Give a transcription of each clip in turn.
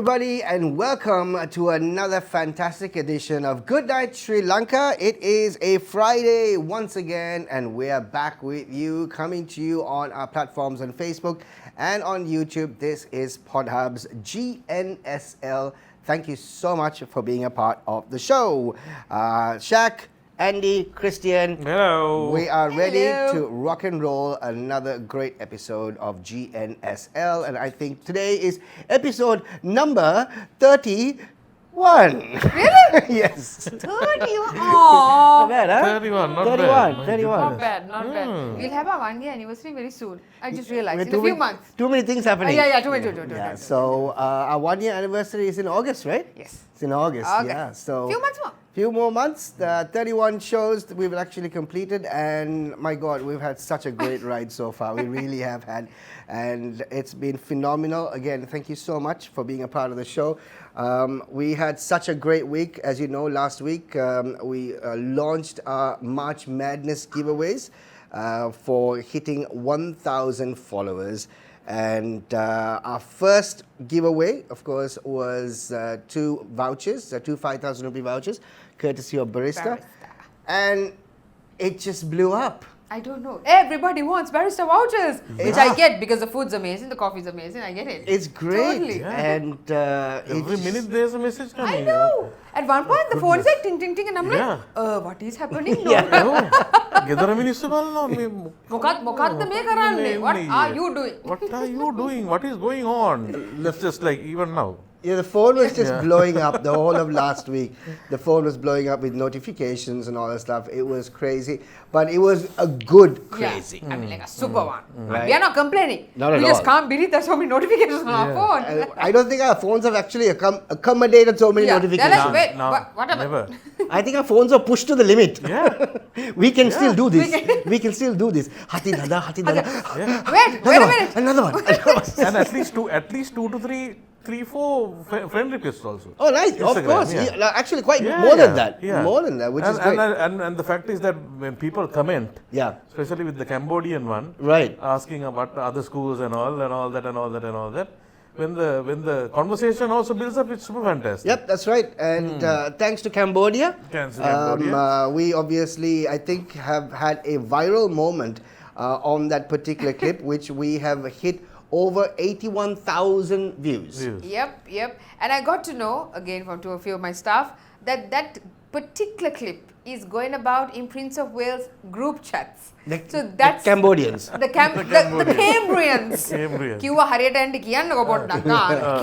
everybody, and welcome to another fantastic edition of Good Night Sri Lanka. It is a Friday once again, and we are back with you, coming to you on our platforms on Facebook and on YouTube. This is PodHub's Gnsl. Thank you so much for being a part of the show. Shaq, Andy, Christian. Hello. We are ready to rock and roll another great episode of Gnsl, and I think today is episode number 31. Really? Yes. 31. Not bad, huh? 31, not 31, bad. 31. Not bad, not bad. We'll have our 1 year anniversary very soon. I just realized. In a Too few many- months. Too many things happening. Yeah, too many. Yeah, so our 1 year anniversary is in August, right? Yes. It's in August, Okay. yeah. So Few months more. few more months, the 31 shows that we've actually completed, and my God, we've had such a great ride so far. We really have had, and it's been phenomenal. Again, thank you so much for being a part of the show. We had such a great week. As you know, last week we launched our March Madness giveaways for hitting 1,000 followers. And our first giveaway, of course, was two vouchers, two 5,000 rupee vouchers, courtesy of Barista. And it just blew up. I don't know. Everybody wants barista vouchers, which I get because the food's amazing, the coffee's amazing. I get it. It's great. Totally. Yeah. And Every minute there's a message coming. I know. At one point, the phone is like ting ting ting, and I'm Yeah. like, what is happening? ගෙදර මිනිස්සු බලනවා මේ මොකක්ද මේ කරන්නේ? What are you doing? What are you doing? What is going on? Let's just like even now. yeah, the phone was just blowing up the whole of last week. The phone was blowing up with notifications and all that stuff. It was crazy, but it was a good crazy. Yeah. I mean, like a super one. Right. We are not complaining. Not at we just all. can't believe there's so many notifications on our phone. I don't think our phones have actually accommodated so many Yeah, notifications. they're like, wait, No, what happened? never. I think our phones are pushed to the limit. Yeah. We can still do this. We can still do this. Hati dada, hati dada. Wait a minute. Another one. And at least two to three, four friend requests also. Oh, nice. Of Instagram, course. yeah. Yeah, actually, quite Yeah, more than yeah, that. yeah. More than that, which and, is great. And the fact is that when people comment, Yeah. especially with the Cambodian one, Right. asking about other schools and all that, when the conversation also builds up, it's super fantastic. Yep, that's right. And thanks to Cambodia, Thanks to Cambodia. we obviously, I think, have had a viral moment on that particular clip, which we have hit over 81,000 views. Yep. And I got to know, again from a few of my staff, that particular clip is going about in Prince of Wales group chats. So that's the Cambodians. the Cambrians. Cambrians. කිව්වා හරියට එන්න කියන්නකෝ පොඩ්ඩක්.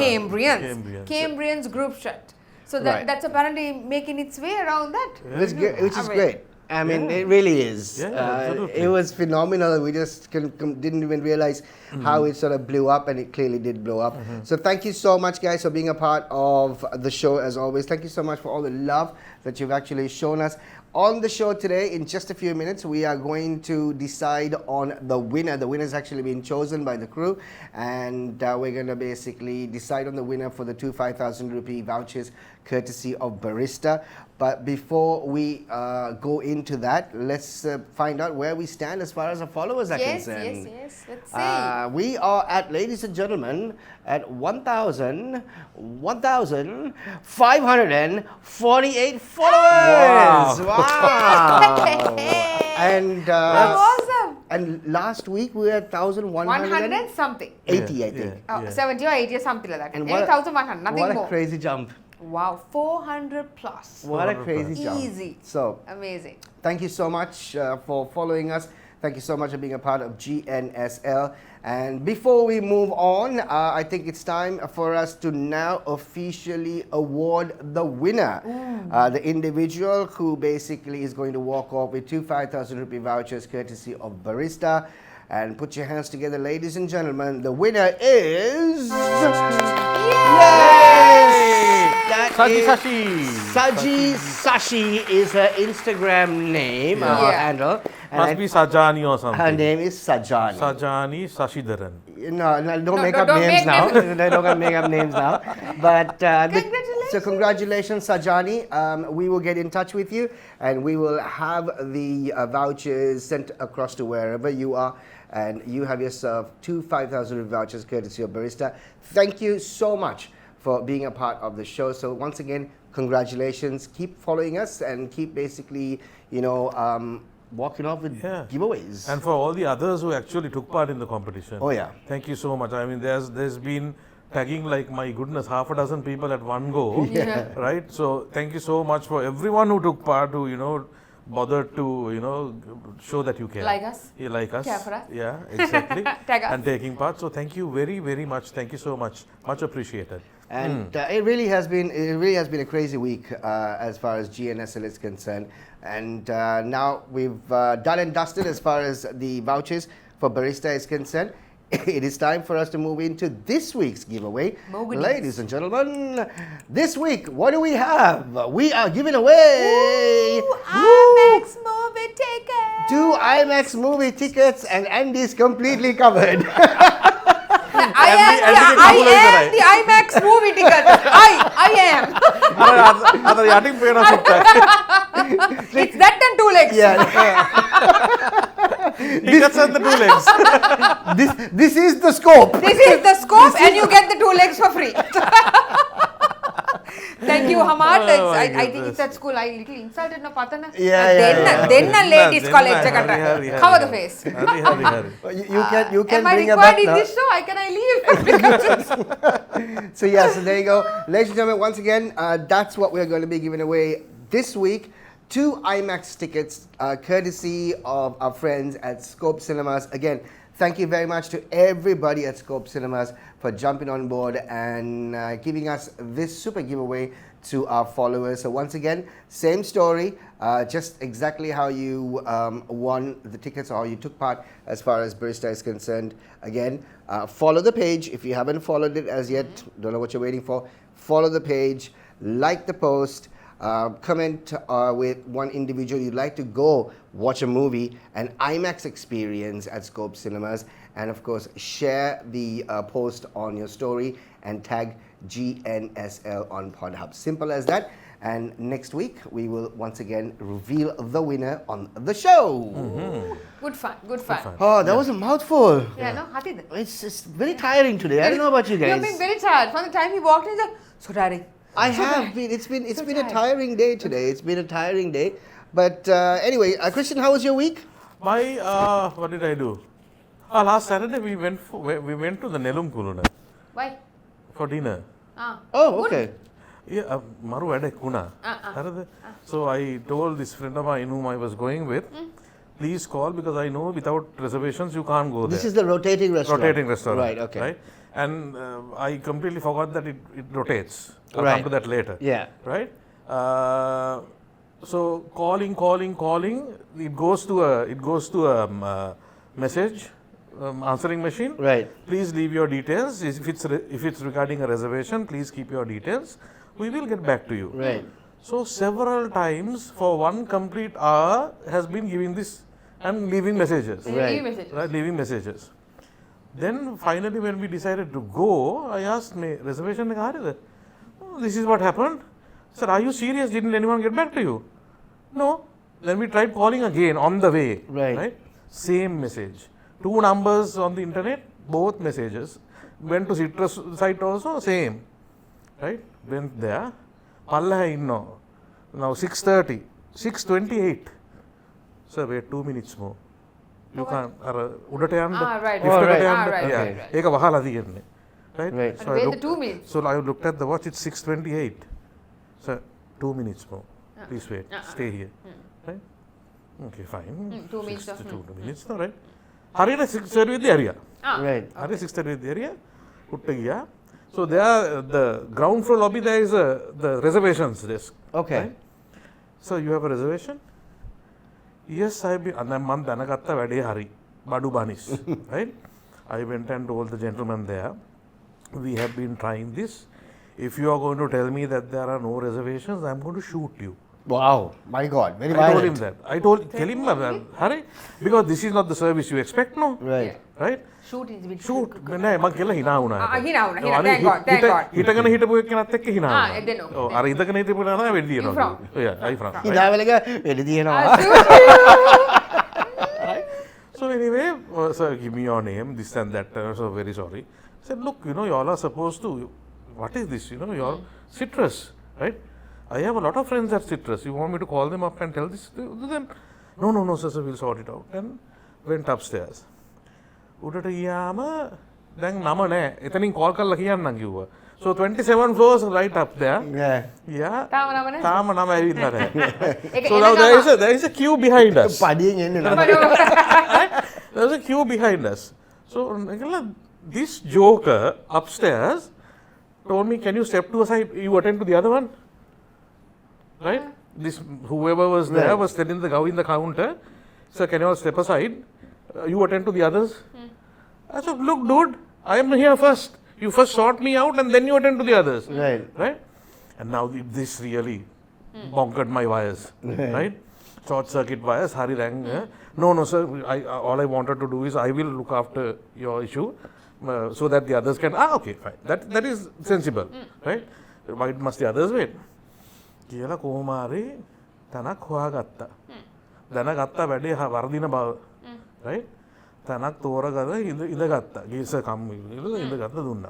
Cambrians. Cambrians. Cambrians group chat. So Right. that's apparently making its way around that. Which is I mean, great. I mean, it really is. Yeah, absolutely. It was phenomenal. We just didn't even realize how it sort of blew up, and it clearly did blow up. So thank you so much, guys, for being a part of the show as always. Thank you so much for all the love that you've actually shown us. On the show today, in just a few minutes, we are going to decide on the winner. The winner has actually been chosen by the crew, and we're going to basically decide on the winner for the two 5,000 rupee vouchers courtesy of Barista. But before we go into that, let's find out where we stand as far as our followers are concerned. Yes. Let's see. We are at, ladies and gentlemen, at 1,548 followers. Wow. And That's awesome. and last week we were at 100 and something. 80, I think. Oh, 70 or 80 or something like that. And Maybe 1,100, nothing what more. a crazy jump. Wow, 400 plus. What a crazy jump. Easy. So, Amazing. thank you so much for following us. Thank you so much for being a part of Gnsl. And before we move on, I think it's time for us to now officially award the winner. The individual who basically is going to walk off with two 5,000 rupee vouchers courtesy of Barista. And put your hands together, ladies and gentlemen. The winner is... That Saji is- Sashi. Saji Sashi is her Instagram name, her Yeah. handle. And Must be Sajani or her something. name is Sajani. Sajani Sashidharan. No, don't make up don't names make now. Don't make up names now. But Congratulations. so congratulations, Sajani. We will get in touch with you, and we will have the vouchers sent across to wherever you are. And you have yourself two 5,000 vouchers courtesy of Barista. Thank you so much for being a part of the show. So once again, congratulations. Keep following us and keep basically, walking off with Yeah. giveaways. And for all the others who actually took part in the competition. Oh, yeah. Thank you so much. I mean, there's been tagging like, my goodness, half a dozen people at one go. Yeah. Right? So thank you so much for everyone who took part, who, bothered to, show that you care. Like us. Yeah, like us. Care for us. Yeah, exactly. Tag us. And taking part. So thank you very, very much. Thank you so much. Much appreciated. And it really has been a crazy week as far as Gnsl is concerned. And now we've done and dusted as far as the vouchers for Barista is concerned. It is time for us to move into this week's giveaway. More goodies. Ladies and gentlemen, this week, what do we have? We are giving away IMAX movie ticket. 2 IMAX movie tickets, and Andy's completely covered. I am the IMAX movie ticket. I am. ಅದರ ಯಾಟಿಂಗ್ ಪೇನ ಸುತ್ತ It's that and 2 legs. tickets and the 2 legs. This is the scope. This is the scope, and you get the 2 legs for free. Thank you, Hamad. Oh, my I think goodness. it's at school. I little insulted no patana. Yeah. Then ladies college Hari. cover the face. Hari. You can Am I bring her required back in now. this show? Can I leave? So there you go. Ladies and gentlemen, once again, that's what we're going to be giving away this week. 2 IMAX tickets, courtesy of our friends at Scope Cinemas. Again, thank you very much to everybody at Scope Cinemas for jumping on board and giving us this super giveaway to our followers. So once again, same story, just exactly how you won the tickets or how you took part as far as Barista is concerned. Again, follow the page. If you haven't followed it as yet, don't know what you're waiting for, follow the page, like the post, comment with one individual you'd like to go watch a movie, an IMAX experience at Scope Cinemas, and of course share the post on your story and tag GNSL on PodHub. Simple as that. And next week we will once again reveal the winner on the show. Good fun. Oh, that was a mouthful. Yeah, no, Hatid. It's just very tiring today. I don't know about you guys. You've been very tired. From the time he walked in, he's like, so tiring. I have been. It's been So a tired. tiring day today. It's been a tiring day. But anyway, Christian, how was your week? What did I do? Last Saturday we went to the Nelum Kuluna Why? for dinner. Oh, okay. Yeah, maru vada kuna. So I told this friend of mine whom I was going with, please call because I know without reservations you can't go there. This is the rotating restaurant. Rotating restaurant. Right, okay. Right? And I completely forgot that it rotates. I'll Right. come to that later. Yeah. Right? So calling, it goes to a message answering machine. Right. Please leave your details. If it's regarding a reservation, please keep your details. We will get back to you. Right. So several times for one complete hour has been giving this and leaving messages. Right. Leave message. Right, leaving messages. Then finally when we decided to go, I asked me, reservation this is what happened. Sir, are you serious? Didn't anyone get back to you? No. Then we tried calling again on the way. Right. Same message. 2 numbers on the internet, both messages. Went to Citrus site also, same. Right? Went there. Palla inno. Now 6:30, 6:28. Sir, wait 2 minutes more. You can't. Udate and Right. yeah. Eka wahala diyenne. Right? Right. And wait the 2 minutes. So I looked at the watch. It's 6:28. Sir, 2 minutes more. Please wait. Stay here. Right? Okay, fine. 2 minutes. 2 minutes, no, right? Hariyata 6:30 with the area. Right. Hari 6:30 with the area. Uttagiya. So there, the ground floor lobby there is the reservations desk. Okay. Right? So you have a reservation? Yes, I've been. And then man danagatta vade hari. Badu banis. Right? I went and told the gentleman there, we have been trying this. If you are going to tell me that there are no reservations, I am going to shoot you. Wow. My God. Very I violent. told him that. Tell him, Hari, because this is not the service you expect, no? Right. Right? Shoot is bit. Shoot. නෑ මං කියලා hina වුණා. hina වුණා. Thank God. හිටගෙන හිටපු එක්කෙනත් එක්ක hina වුණා. එදෙනෝ. ඔව් අර ඉඳගෙන හිටපු කෙනා තමයි වෙඩි You දිනනවා. from? Yeah, I from. right? ඉදාවලක වෙඩි දිනනවා. So anyway, sir, give me your name, this and that. So very sorry. I said, look, you all are supposed to what is this? Your citrus, right? I have a lot of friends at citrus. You want me to call them up and tell this to them? No, sir, we'll sort it out. And went upstairs. උඩට ගියාම දැන් නම නෑ. එතනින් call කරලා කියන්නම් කිව්වා. So 27 floors right up there. Yeah. තාම නම ඇවිල්ලා නැහැ. So now there is a queue behind us. පඩියෙන් එන්නේ නැහැ. There was a queue behind us. So this joker upstairs told me, can you step to a side? You attend to the other one? Right? This whoever was there was telling the guy in the counter, sir, can you all step aside? You attend to the others? I said, look, dude, I am here first. You first sort me out and then you attend to the others. Right? And now this really bonkered my wires. Right? Short circuit wires, Hari rang. No, sir, all I wanted to do is I will look after your issue so that the others can, okay, fine. That is sensible. Right? Why must the others wait? කියලා කොහොමාරි තනක් හොයාගත්තා. දැනගත්තා වැඩේ වර්ධින බව. Right? තනක් තෝරගලා ඉඳගත්තා. ගීස කම් ඉඳගත්ත දුන්නා.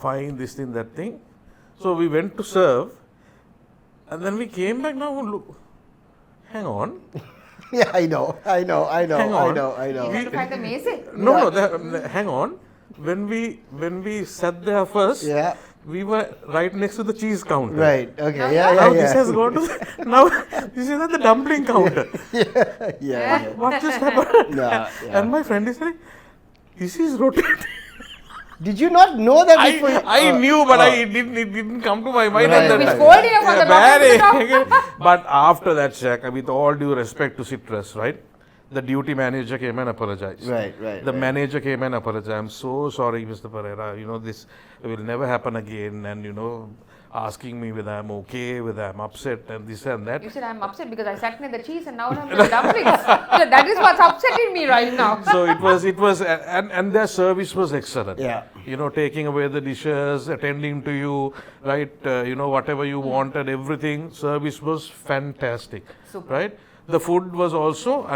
Fine, this thing, that thing. So we went to serve and then we came back. Now look, hang on. Yeah, I know. Hang on. You have to find the message. No, hang on. When we sat there first, we were right next to the cheese counter. Right. Okay. Now this has gone to now this is at the dumpling counter. What just happened? And my friend is saying, this is rotating. Did you not know that before? I knew, but it didn't come to my mind at that It's time. cold enough on the bottom. But after that, Shaq, with all due respect to Citrus, right? The duty manager came and apologized. Right. The manager came and apologized. I'm so sorry, Mr. Pereira. This will never happen again. And, asking me whether I'm okay, whether I'm upset, and this and that. You said I'm upset because I sat near the cheese and now I'm in the dumplings. So that is what's upsetting me right now. So it was, and their service was excellent. Yeah. Taking away the dishes, attending to you, right? Whatever you wanted, everything. Service was fantastic. Super. Right? The food was also,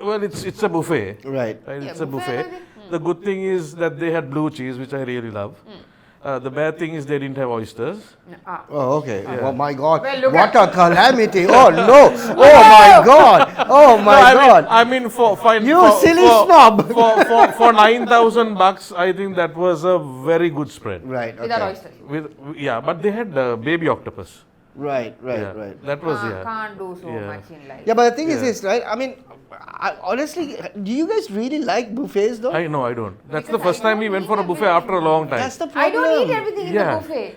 it's a buffet. Right. It's a buffet. The good thing is that they had blue cheese, which I really love. The bad thing is they didn't have oysters. Oh, okay. Oh my God! Well, what a calamity! Oh no! Oh my God! Oh my God! You silly snob! For $9,000, I think that was a very good spread. Right. Okay. Without oysters. But they had baby octopus. Right. That was Can't do so much in life. Yeah, but the thing is this, right? Honestly, do you guys really like buffets though? I know, I don't. That's the first time we went for a buffet after a long time. That's the problem. I don't eat everything in the buffet.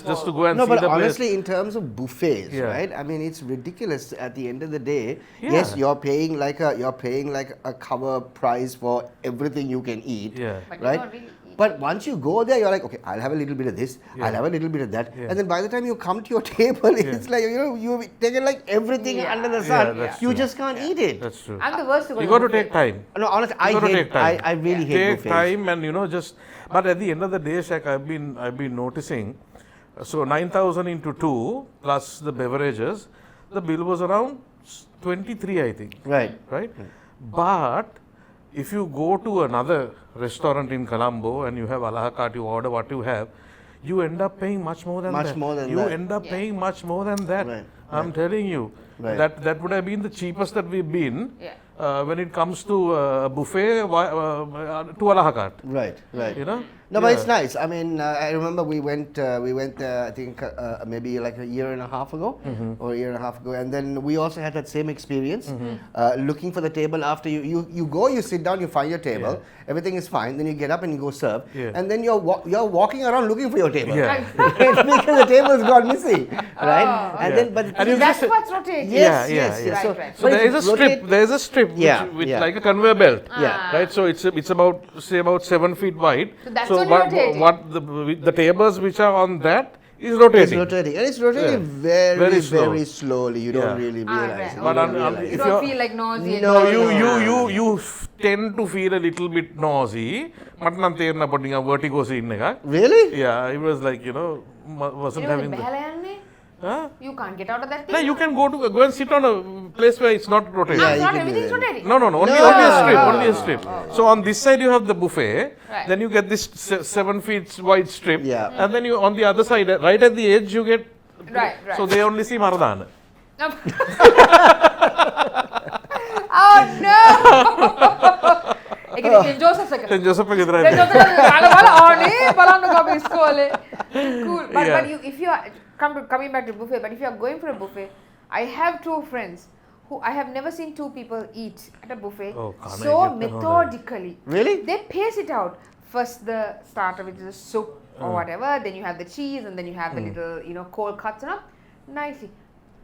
Just to go and no, see but the honestly, place. in terms of buffets, right? It's ridiculous. At the end of the day, yes, you're paying like a cover price for everything you can eat, But right? you don't really eat. But once you go there, you're like, okay, I'll have a little bit of this, I'll have a little bit of that, and then by the time you come to your table, it's like you've taken like everything under the sun. That's you true. just can't eat it. That's true. I'm the worst to go You to got to buffet. take time. No, honestly, I really hate Take buffets. time and but at the end of the day, Shaq, I've been noticing. So 9,000 into 2 plus the beverages, the bill was around 23, I think. Right. But if you go to another restaurant in Colombo and you have a la carte, you order what you have, you end up paying much more than that. You end up paying much more than that. Right. I'm telling you. Right. That would have been the cheapest that we've been when it comes to a buffet to a la carte. Right. No, Yeah. but it's nice. I remember we went I think maybe like a year and a half ago, or a year and a half ago, and then we also had that same experience, looking for the table after you go, you sit down, you find your table, everything is fine, then you get up and you go serve, and then you're walking around looking for your table, because the table's gone missing, right? And then, but That's what's rotating. Yes. Right. So there is a strip, which like a conveyor belt, right? So it's about 7 feet wide. So that's So only rotating. what the tables which are on that is rotating. It's rotating, and it's rotating very Very slow. slowly. You don't really realize. Right. But You don't feel like nausea. No. you tend to feel a little bit nausy. But nan therna poddinga vertigo scene එක. Really? Yeah, it was like wasn't having the Huh? You can't get out of that thing. No, you can go and sit on a place where it's not rotating. Yeah, you Not can do everything's that. rotating. No, only a strip, only a strip. So on this side you have the buffet, Right. then you get this 7 feet wide strip, Yeah. and then you on the other side, right at the edge, you get. Right. So they only see Maradana. Oh no! Again, Joseph එක. Then Joseph Then Joseph cool. But Yeah. if you are coming back to buffet, but if you are going for a buffet, I have 2 friends who I have never seen 2 people eat at a buffet Oh, can't I so get that on methodically. Really? They pace it out. First the starter, which is a soup or whatever, then you have the cheese, and then you have the little, cold cuts and all. Nicely.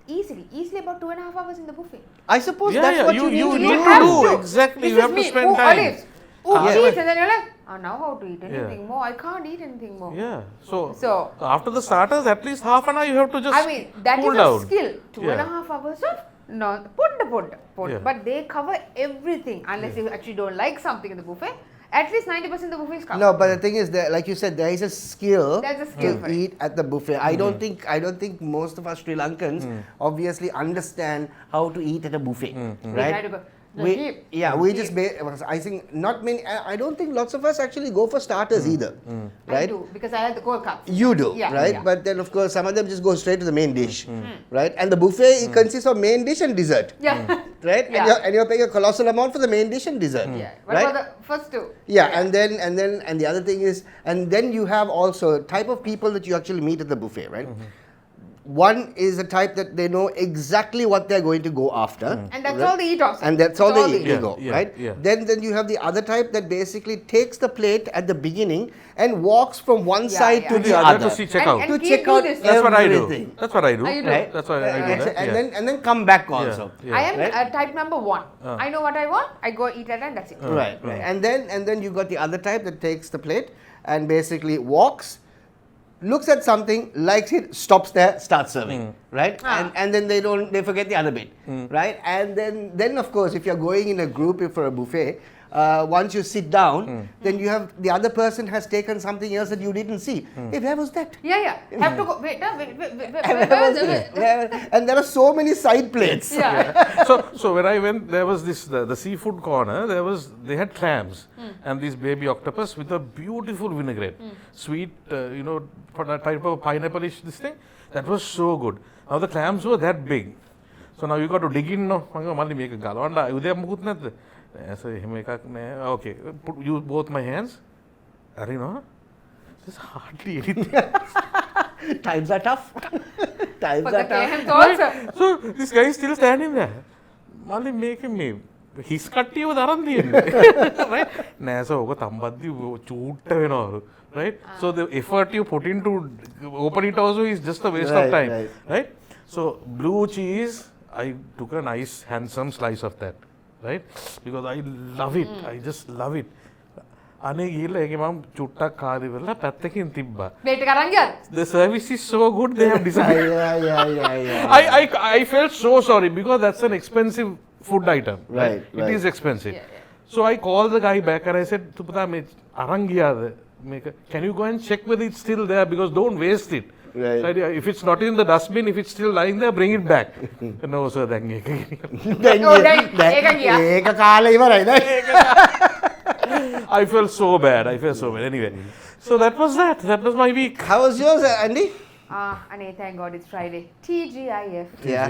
Easily about 2.5 hours in the buffet. I suppose that's what you need to need do. to do. Exactly. This You is have to me. spend Ooh, time. olives. Ooh, Yeah. cheese, and then you're like, now how to eat anything more? I can't eat anything more. Yeah. So So, after the starters, at least half an hour you have to just I mean, that cool is down. a skill. 2.5 Yeah. hours of no put. Yeah. But they cover everything unless you actually don't like something in the buffet. At least 90% of the buffet is covered. No, but the thing is that, like you said, there is a skill There's a skill to for it. eat at the buffet. I don't think most of us Sri Lankans obviously understand how to eat at a buffet, We right? try to go, the We, heap. yeah, we just. I think not many. I don't think lots of us actually go for starters either, I right? do because I like the cold cuts. You do, Yeah, right? yeah. But then, of course, some of them just go straight to the main dish, right? And the buffet it consists of main dish and dessert, Yeah. right? Yeah. And you're paying a colossal amount for the main dish and dessert, Yeah. What right? about the first 2? Yeah, and the other thing is, and then you have also type of people that you actually meet at the buffet, right? One is a type that they know exactly what they're going to go after, And that's right? all they eat also. And that's all they eat. eat. They go, Yeah, right? yeah. Then you have the other type that basically takes the plate at the beginning and walks from one Yeah, side yeah, to yeah. the The other. other to see check And- out. and To keep check do out this. That's what I do. everything. That's what I do. Ah, you do? Right? That's why I do that. And then come back also. Yeah. I am Right? type number 1. I know what I want. I go eat it and that's it. Right. And then you got the other type that takes the plate and basically walks, looks at something, likes it, stops there, starts serving, right? Ah. And then they forget the other bit, right? And then of course, if you're going in a group for a buffet, once you sit down, then you have the other person has taken something else that you didn't see. Hey, where was that? Yeah. Have to go. Wait. Where was it? And there are so many side plates. Yeah. So when I went, there was this the seafood corner. They had clams and this baby octopus with a beautiful vinaigrette, sweet, for that type of pineapple-ish this thing. That was so good. Now the clams were that big, so now you got to dig in. No, මල්ලි මේක ගලවන්න උදේ මුකුත් නැද්ද? So එහෙම එකක් නෑ. Okay, use both my hands. හරිනවා. Just hardly anything. Times are tough. Times For are the tough. clams also. So this guy is still standing there. මල්ලි මේක මේ හිස් කට්ටියව දරන් තියෙන්නේ. Right? නෑ so ඔක තම්බද්දි චූට්ට වෙනවලු. Right? So the effort you put into open it also is just a waste of time. Right? So blue cheese, I took a nice handsome slice of that. Right? Because I love it. I just love it. අනේ ගිහලා ඒකේ මම චුට්ටක් කාරි වෙලා පැත්තකින් තිබ්බා. Plate එක අරන් ගියාද? The service is so good they have decided. Yeah. I felt so sorry because that's an expensive food item. Right, It right. is expensive. Yeah. So I called the guy back and I said, "Tupata me arang giyada. Can you go and check whether it's still there because don't waste it. Right. If it's not in the dustbin, if it's still lying there, bring it back." No sir, then ඒක කාලේ ඉවරයි නේ. I felt so bad. Anyway, so that was that. That was my week. How was yours, Andy? Ane, thank God it's Friday. TGIF. Yeah.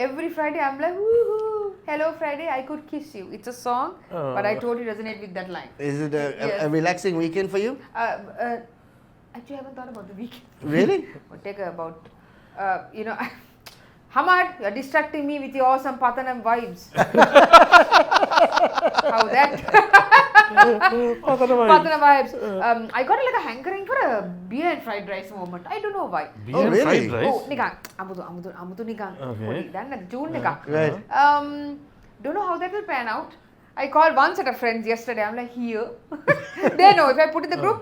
Every Friday I'm like, woohoo! Hello Friday, I could kiss you. It's a song, but I totally resonate with that line. Is it Yes. a relaxing weekend for you? Actually, I haven't thought about the weekend. Really? About, Hamad, you're distracting me with your awesome Pathanam vibes. How that? Pathanam vibes. I got like a hankering for a beer and fried rice moment. I don't know why. Beer Oh, and really? fried rice? Oh, nikan. Amudu nikan. Okay. Then June nikan. Right. Don't know how that will pan out. I called one set of friends yesterday. I'm like, here. They know if I put in the group,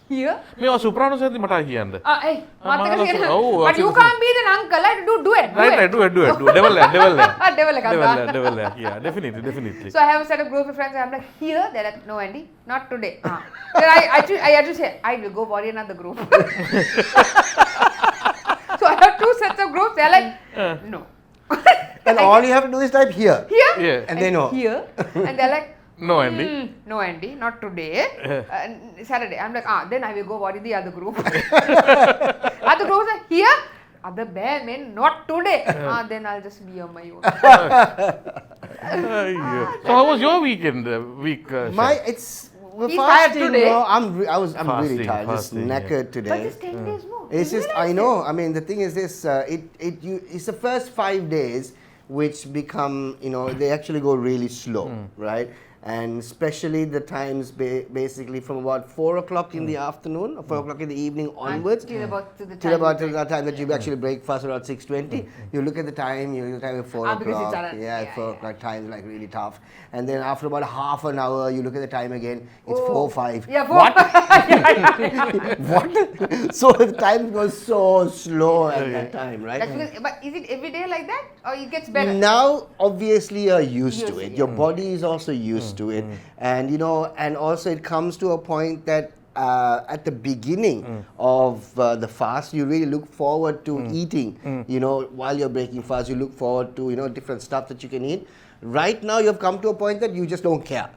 here. මේ සුප්‍රාණු සෙන්දි මට කියන්න. Hey, Oh, but you can't be the uncle. Like, do it. Right, do it. Devil there. Devil. Yeah, definitely. So I have a set of group of friends. I'm like, here. They're like, no, Andy, not today. Then I actually say, I will go worry another group. So I have two sets of groups. They're like, no. And all you have to do is type here. Here. Yeah. And they know. Here. And they're like, No, Andy. no, Andy, not today. Saturday. I'm like, then I will go. What is the other group? Other groups are here. Other bear men, not today. Then I'll just be on my own. So how was your weekend? Shaq? It's He's tired fasting. today. No, I'm really Fasting, tired, just fasting, knackered But today. it's 10 days more. It's You just realize I know. I mean, the thing is this. It's the first 5 days which become they actually go really slow, right? And especially the times basically from about 4 o'clock in the afternoon or 4 o'clock in the evening onwards. Till about to the Till time. about till the time that you actually break fast around 6:20. You look at the time. You look at the time at 4 Because it's o'clock. around- yeah, 4 o'clock time is like really tough. And then after about half an hour, you look at the time again. It's Oh. 4:05. Yeah, What? yeah. What? So the time goes so slow at that time, right? That's because, but is it every day like that? Or it gets better? Now, obviously, you're used to Used it. to Your body is also used to it, and and also it comes to a point that at the beginning of the fast, you really look forward to eating. While you're breaking fast, you look forward to different stuff that you can eat. Right now, you've come to a point that you just don't care.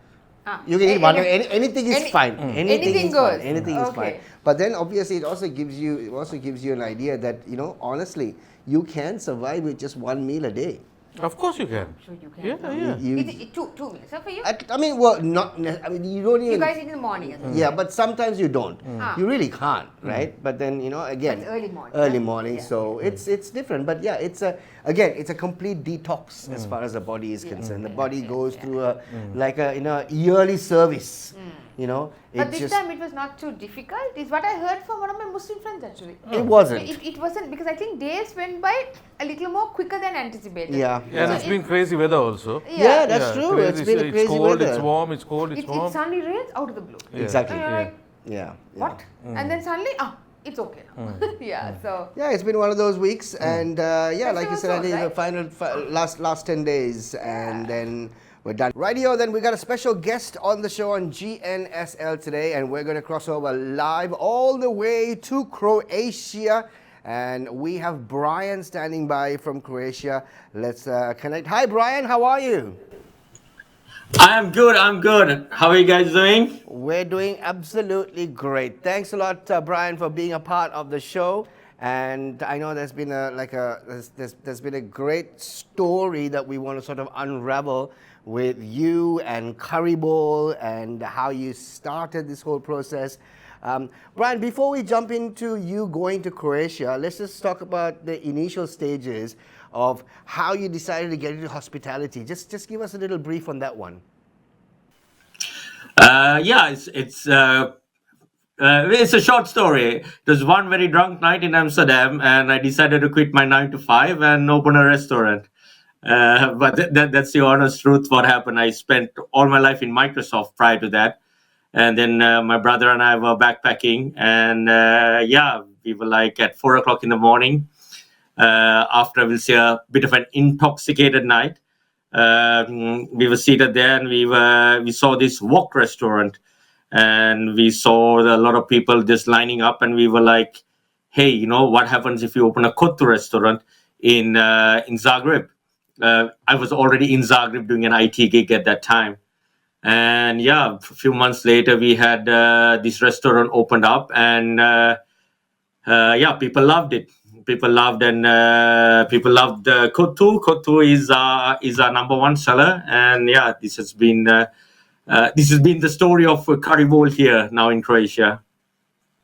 You can eat anything is fine. anything is goes. fine. Anything is fine. Okay. But then obviously it also gives you an idea that honestly you can survive with just one meal a day. Of course you can. Sure you can. Yeah. Is it two meals? So for you? I mean, well, not. I mean, you don't even. You guys eat in the morning as well. Yeah, but sometimes you don't. Ah. You really can't, right? But then again, It's early morning, Early right? morning, Yeah. so it's different. But yeah, it's a complete detox as far as the body is concerned. The body goes through a yearly service. But this time it was not too difficult, is what I heard from one of my Muslim friends actually. It wasn't. It wasn't, because I think days went by a little more quicker than anticipated. Yeah. And it's been crazy weather also. Yeah, that's true. Crazy, It's been a crazy it's cold, weather. it's warm, it's cold, it's It warm. suddenly rains out of the blue. Yeah. Exactly. And you're like, Yeah. what? And then suddenly, it's okay now. Yeah, so. Yeah, it's been one of those weeks, and like you said, I Festival think zone, the last 10 days, and then we're done. Rightio, then we got a special guest on the show on GNSL today, and we're going to cross over live all the way to Croatia, and we have Brian standing by from Croatia. Let's connect. Hi, Brian. How are you? I'm good. How are you guys doing? We're doing absolutely great. Thanks a lot, Brian, for being a part of the show. And I know there's been there's been a great story that we want to sort of unravel with you and Curry Bowl and how you started this whole process. Brian, before we jump into you going to Croatia, let's just talk about the initial stages of how you decided to get into hospitality. Just give us a little brief on that one. It's a short story. It was one very drunk night in Amsterdam, and I decided to quit my 9 to 5 and open a restaurant. But that's the honest truth. What happened? I spent all my life in Microsoft prior to that, and then my brother and I were backpacking, and we were like at 4 o'clock in the morning. After we'll say a bit of an intoxicated night, we were seated there, and we saw this wok restaurant, and we saw a lot of people just lining up, and we were like, hey, what happens if you open a Kotu restaurant in Zagreb? I was already in Zagreb doing an IT gig at that time, and a few months later we had this restaurant opened up, and people loved it. People loved Kotu. Kotu is our number one seller, and this has been the story of Curry Bowl here now in Croatia.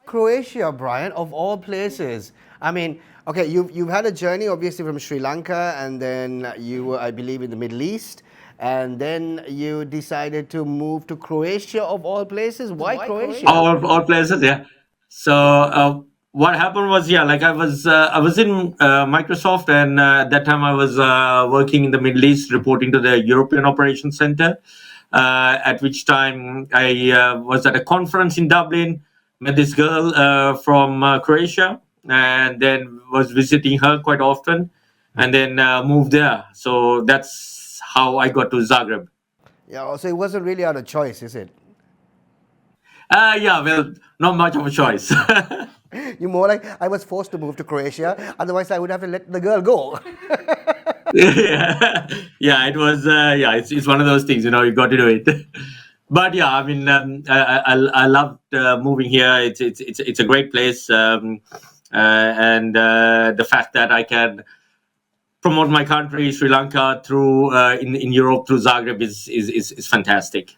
Croatia, Brian, of all places. I mean, okay, you've had a journey obviously from Sri Lanka, and then you were, I believe, in the Middle East, and then you decided to move to Croatia of all places. Why Croatia? All places, yeah. So what happened was, I was in Microsoft, and at that time I was working in the Middle East, reporting to the European Operations Center. At which time I was at a conference in Dublin, met this girl from Croatia, and then was visiting her quite often, and then moved there. So that's how I got to Zagreb. Yeah, so it wasn't really out of choice, is it? Well, not much of a choice. You're more like, I was forced to move to Croatia, otherwise I would have to let the girl go. Yeah, yeah, it was. Yeah, it's one of those things. You got to do it. But yeah, I mean, I loved moving here. It's a great place, and the fact that I can promote my country, Sri Lanka, through in Europe through Zagreb is fantastic.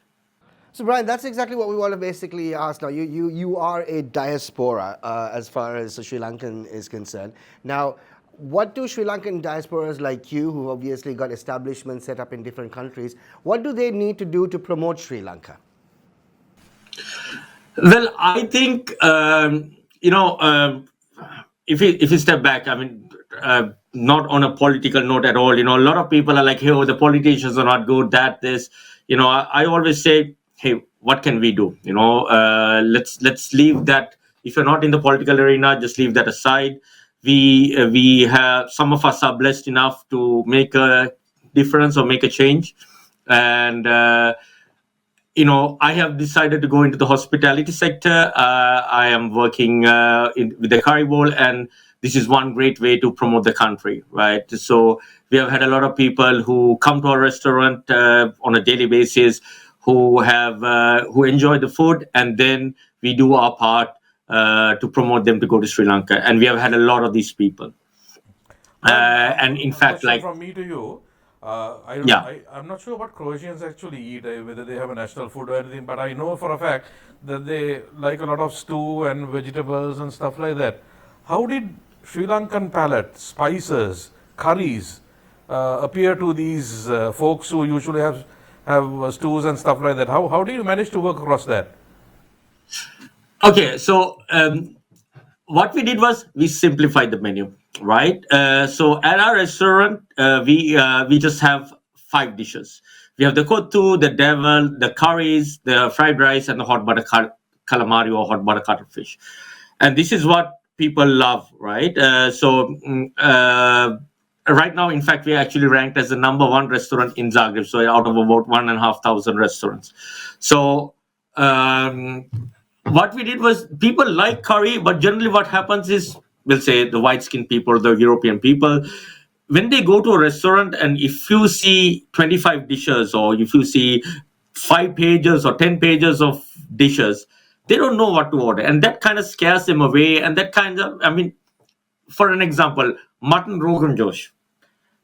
So Brian, that's exactly what we want to basically ask now. You are a diaspora as far as Sri Lankan is concerned. Now, what do Sri Lankan diasporas like you, who obviously got establishments set up in different countries, what do they need to do to promote Sri Lanka? Well, I think if you step back, I mean, not on a political note at all. A lot of people are like, "Hey, oh, the politicians are not good." That this, I always say, "Hey, what can we do? Let's leave that. If you're not in the political arena, just leave that aside. We have some of us are blessed enough to make a difference or make a change, and." I have decided to go into the hospitality sector. I am working with the curry bowl, and this is one great way to promote the country, right? So we have had a lot of people who come to our restaurant on a daily basis, who enjoy the food, and then we do our part to promote them to go to Sri Lanka, and we have had a lot of these people. And in A fact, question like, from me to you. yeah. I'm not sure what Croatians actually eat, whether they have a national food or anything, but I know for a fact that they like a lot of stew and vegetables and stuff like that. How did Sri Lankan palate, spices, curries appear to these folks who usually have stews and stuff like that? How do you manage to work across that? Okay, so what we did was we simplified the menu, right? So at our restaurant, we just have 5 dishes. We have the kottu, the devil, the curries, the fried rice, and the hot butter calamari or hot butter cuttlefish. And this is what people love, right? Right now, in fact, we are actually ranked as the number one restaurant in Zagreb. So out of about 1,500 restaurants. So um, what we did was people like curry, but generally what happens is, we'll say the white skinned people, the European people, when they go to a restaurant and if you see 25 dishes or if you see 5 pages or 10 pages of dishes, they don't know what to order. And that kind of scares them away. And that kind of, I mean, for an example, mutton rogan josh.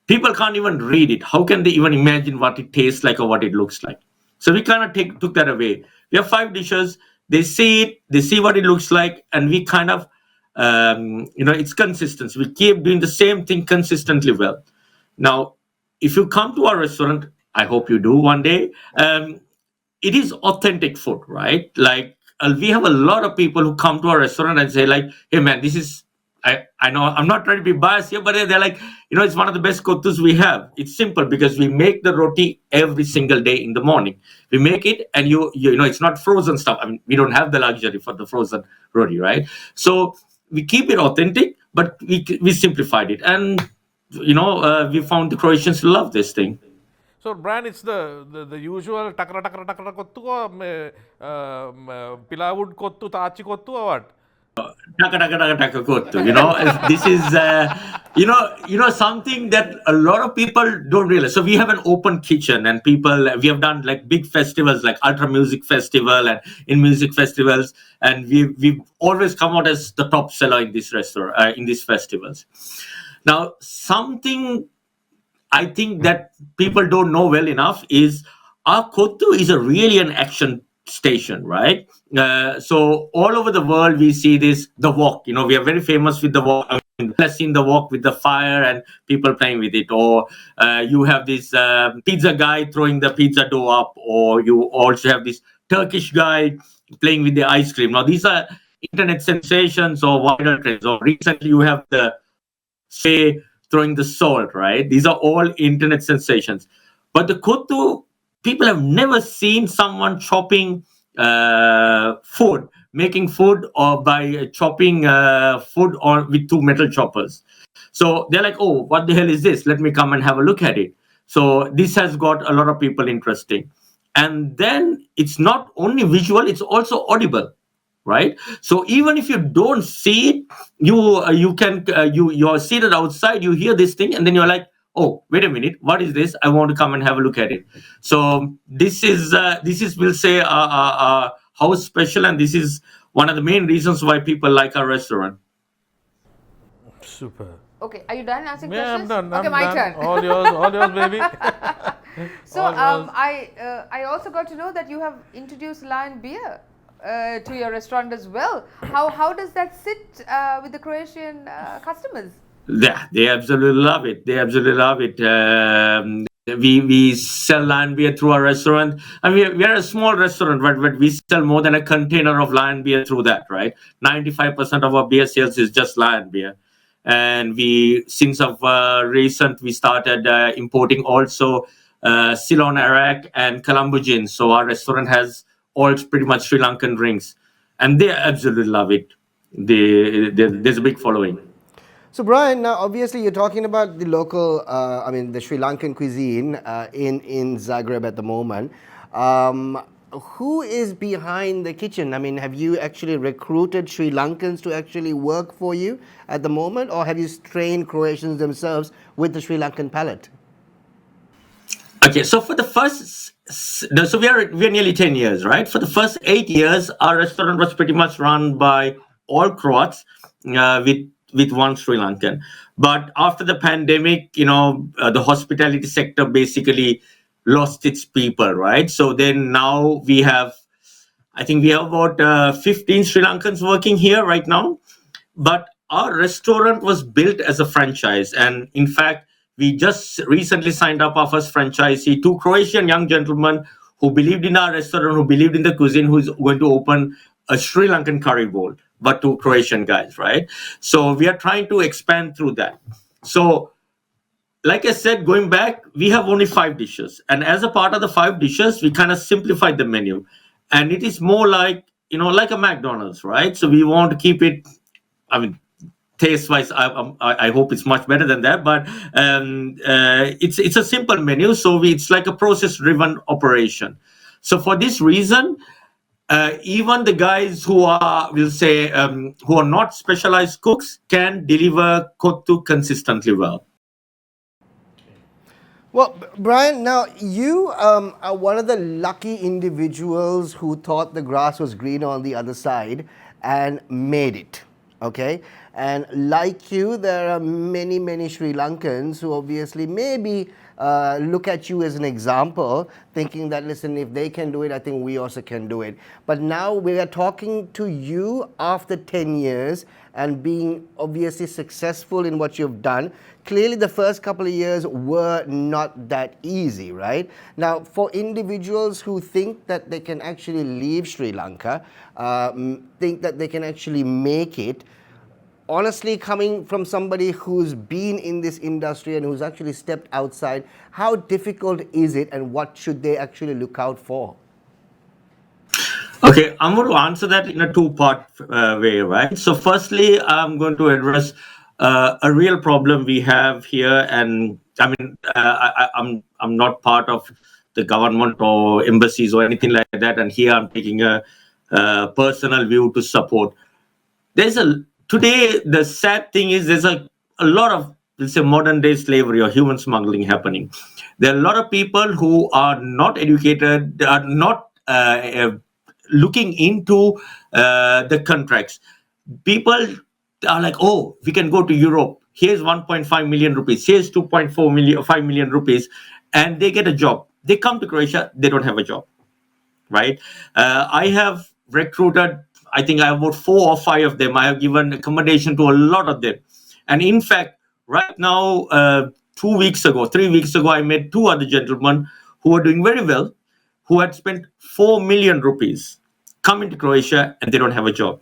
People can't even read it. How can they even imagine what it tastes like or what it looks like? So we kind of took that away. We have 5 dishes. They see it, they see what it looks like, and we kind of, it's consistent. We keep doing the same thing consistently well. Now, if you come to our restaurant, I hope you do one day. It is authentic food, right? Like we have a lot of people who come to our restaurant and say, like, "Hey, man, this is." I know I'm not trying to be biased here, but they're like, it's one of the best kottus we have. It's simple because we make the roti every single day in the morning. We make it, and it's not frozen stuff. I mean, we don't have the luxury for the frozen roti, right? So we keep it authentic, but we simplified it, and we found the Croatians love this thing. So, Brian, it's the usual takra takra takra kottu or pilavud kottu, tachi kottu or what? Taka, taka, taka, taka, kottu, this is something that a lot of people don't realize. So we have an open kitchen, and we have done like big festivals like Ultra Music Festival and in music festivals, and we've always come out as the top seller in this restaurant, in these festivals. Now, something I think that people don't know well enough is our Kottu is a really an action station, right? So all over the world we see the wok. We are very famous with the wok. I mean, I've seen the wok with the fire and people playing with it. Or you have this pizza guy throwing the pizza dough up, or you also have this Turkish guy playing with the ice cream. Now these are internet sensations or viral trends. Or recently you have the say throwing the salt, right? These are all internet sensations. But the Kottu, people have never seen someone chopping food, making food, or by chopping food or with 2 metal choppers. So they're like, "Oh, what the hell is this? Let me come and have a look at it." So this has got a lot of people interesting. And then it's not only visual, it's also audible. right? So even if you don't see it, you're seated outside, you hear this thing, and then you're like, oh, wait a minute, what is this? I want to come and have a look at it. So this is we'll say house special, and this is one of the main reasons why people like our restaurant. Super. Okay, are you done answering Yeah, questions? I'm done. Okay, I'm my done. turn. All yours, baby. So All yours. I also got to know that you have introduced Lion beer to your restaurant as well. How does that sit with the Croatian customers? Yeah, they absolutely love it. They absolutely love it. We sell lion beer through our restaurant. I mean, we are a small restaurant, but we sell more than a container of lion beer through that, right? 95% of our beer sales is just lion beer. And since of recent, we started importing also Ceylon Arak and Colombo gin. So our restaurant has all pretty much Sri Lankan drinks, and they absolutely love it. There's a big following. So, Brian, now obviously you're talking about the local, the Sri Lankan cuisine in Zagreb at the moment. Who is behind the kitchen? I mean, have you actually recruited Sri Lankans to actually work for you at the moment, or have you trained Croatians themselves with the Sri Lankan palate? Okay, so for the so we are nearly 10 years, right? For the first 8 years, our restaurant was pretty much run by all Croats, with one Sri Lankan. But after the pandemic, the hospitality sector basically lost its people, right? So then now I think we have about 15 Sri Lankans working here right now. But our restaurant was built as a franchise, and in fact, we just recently signed up our first franchisee, two Croatian young gentlemen who believed in our restaurant, who believed in the cuisine, who's going to open a Sri Lankan curry bowl, but two Croatian guys, right? So we are trying to expand through that. So like I said, going back, we have only 5 dishes. And as a part of the 5 dishes, we kind of simplified the menu. And it is more like a McDonald's, right? So we want to keep it, I mean, taste wise, I hope it's much better than that. But it's a simple menu. So it's like a process driven operation. So for this reason, even the guys who are, we'll say, who are not specialized cooks can deliver kottu consistently well. Well, Brian, now you are one of the lucky individuals who thought the grass was greener on the other side and made it. Okay? And like you, there are many, many Sri Lankans who obviously maybe look at you as an example, thinking that, listen, if they can do it, I think we also can do it. But now we are talking to you after 10 years and being obviously successful in what you've done. Clearly, the first couple of years were not that easy, right? Now, for individuals who think that they can actually leave Sri Lanka, think that they can actually make it, honestly, coming from somebody who's been in this industry and who's actually stepped outside, how difficult is it and what should they actually look out for? Okay, I'm going to answer that in a two-part way, right? So, firstly, I'm going to address a real problem we have here, and I mean, I'm not part of the government or embassies or anything like that, and here I'm taking a personal view to support. Today the sad thing is there's a lot of, let's say, modern day slavery or human smuggling happening. There are a lot of people who are not educated, are not looking into the contracts. People are like, oh, we can go to Europe. Here's 1.5 million rupees. Here's 2.4 million, 5 million rupees, and they get a job. They come to Croatia, they don't have a job, right? I have recruited, I think I have about 4 or 5 of them. I have given accommodation to a lot of them. And in fact, right now, 2 weeks ago, 3 weeks ago, I met 2 other gentlemen who are doing very well, who had spent 4 million rupees coming to Croatia and they don't have a job.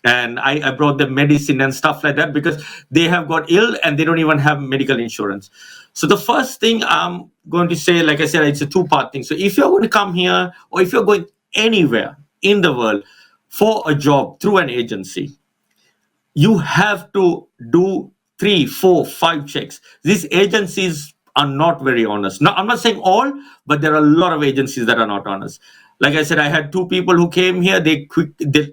And I brought them medicine and stuff like that because they have got ill and they don't even have medical insurance. So the first thing I'm going to say, like I said, it's a two-part thing. So if you're going to come here or if you're going anywhere in the world for a job through an agency, you have to do 3, 4, 5 checks. These agencies are not very honest. Now, I'm not saying all, but there are a lot of agencies that are not honest. Like I said, I had two people who came here. They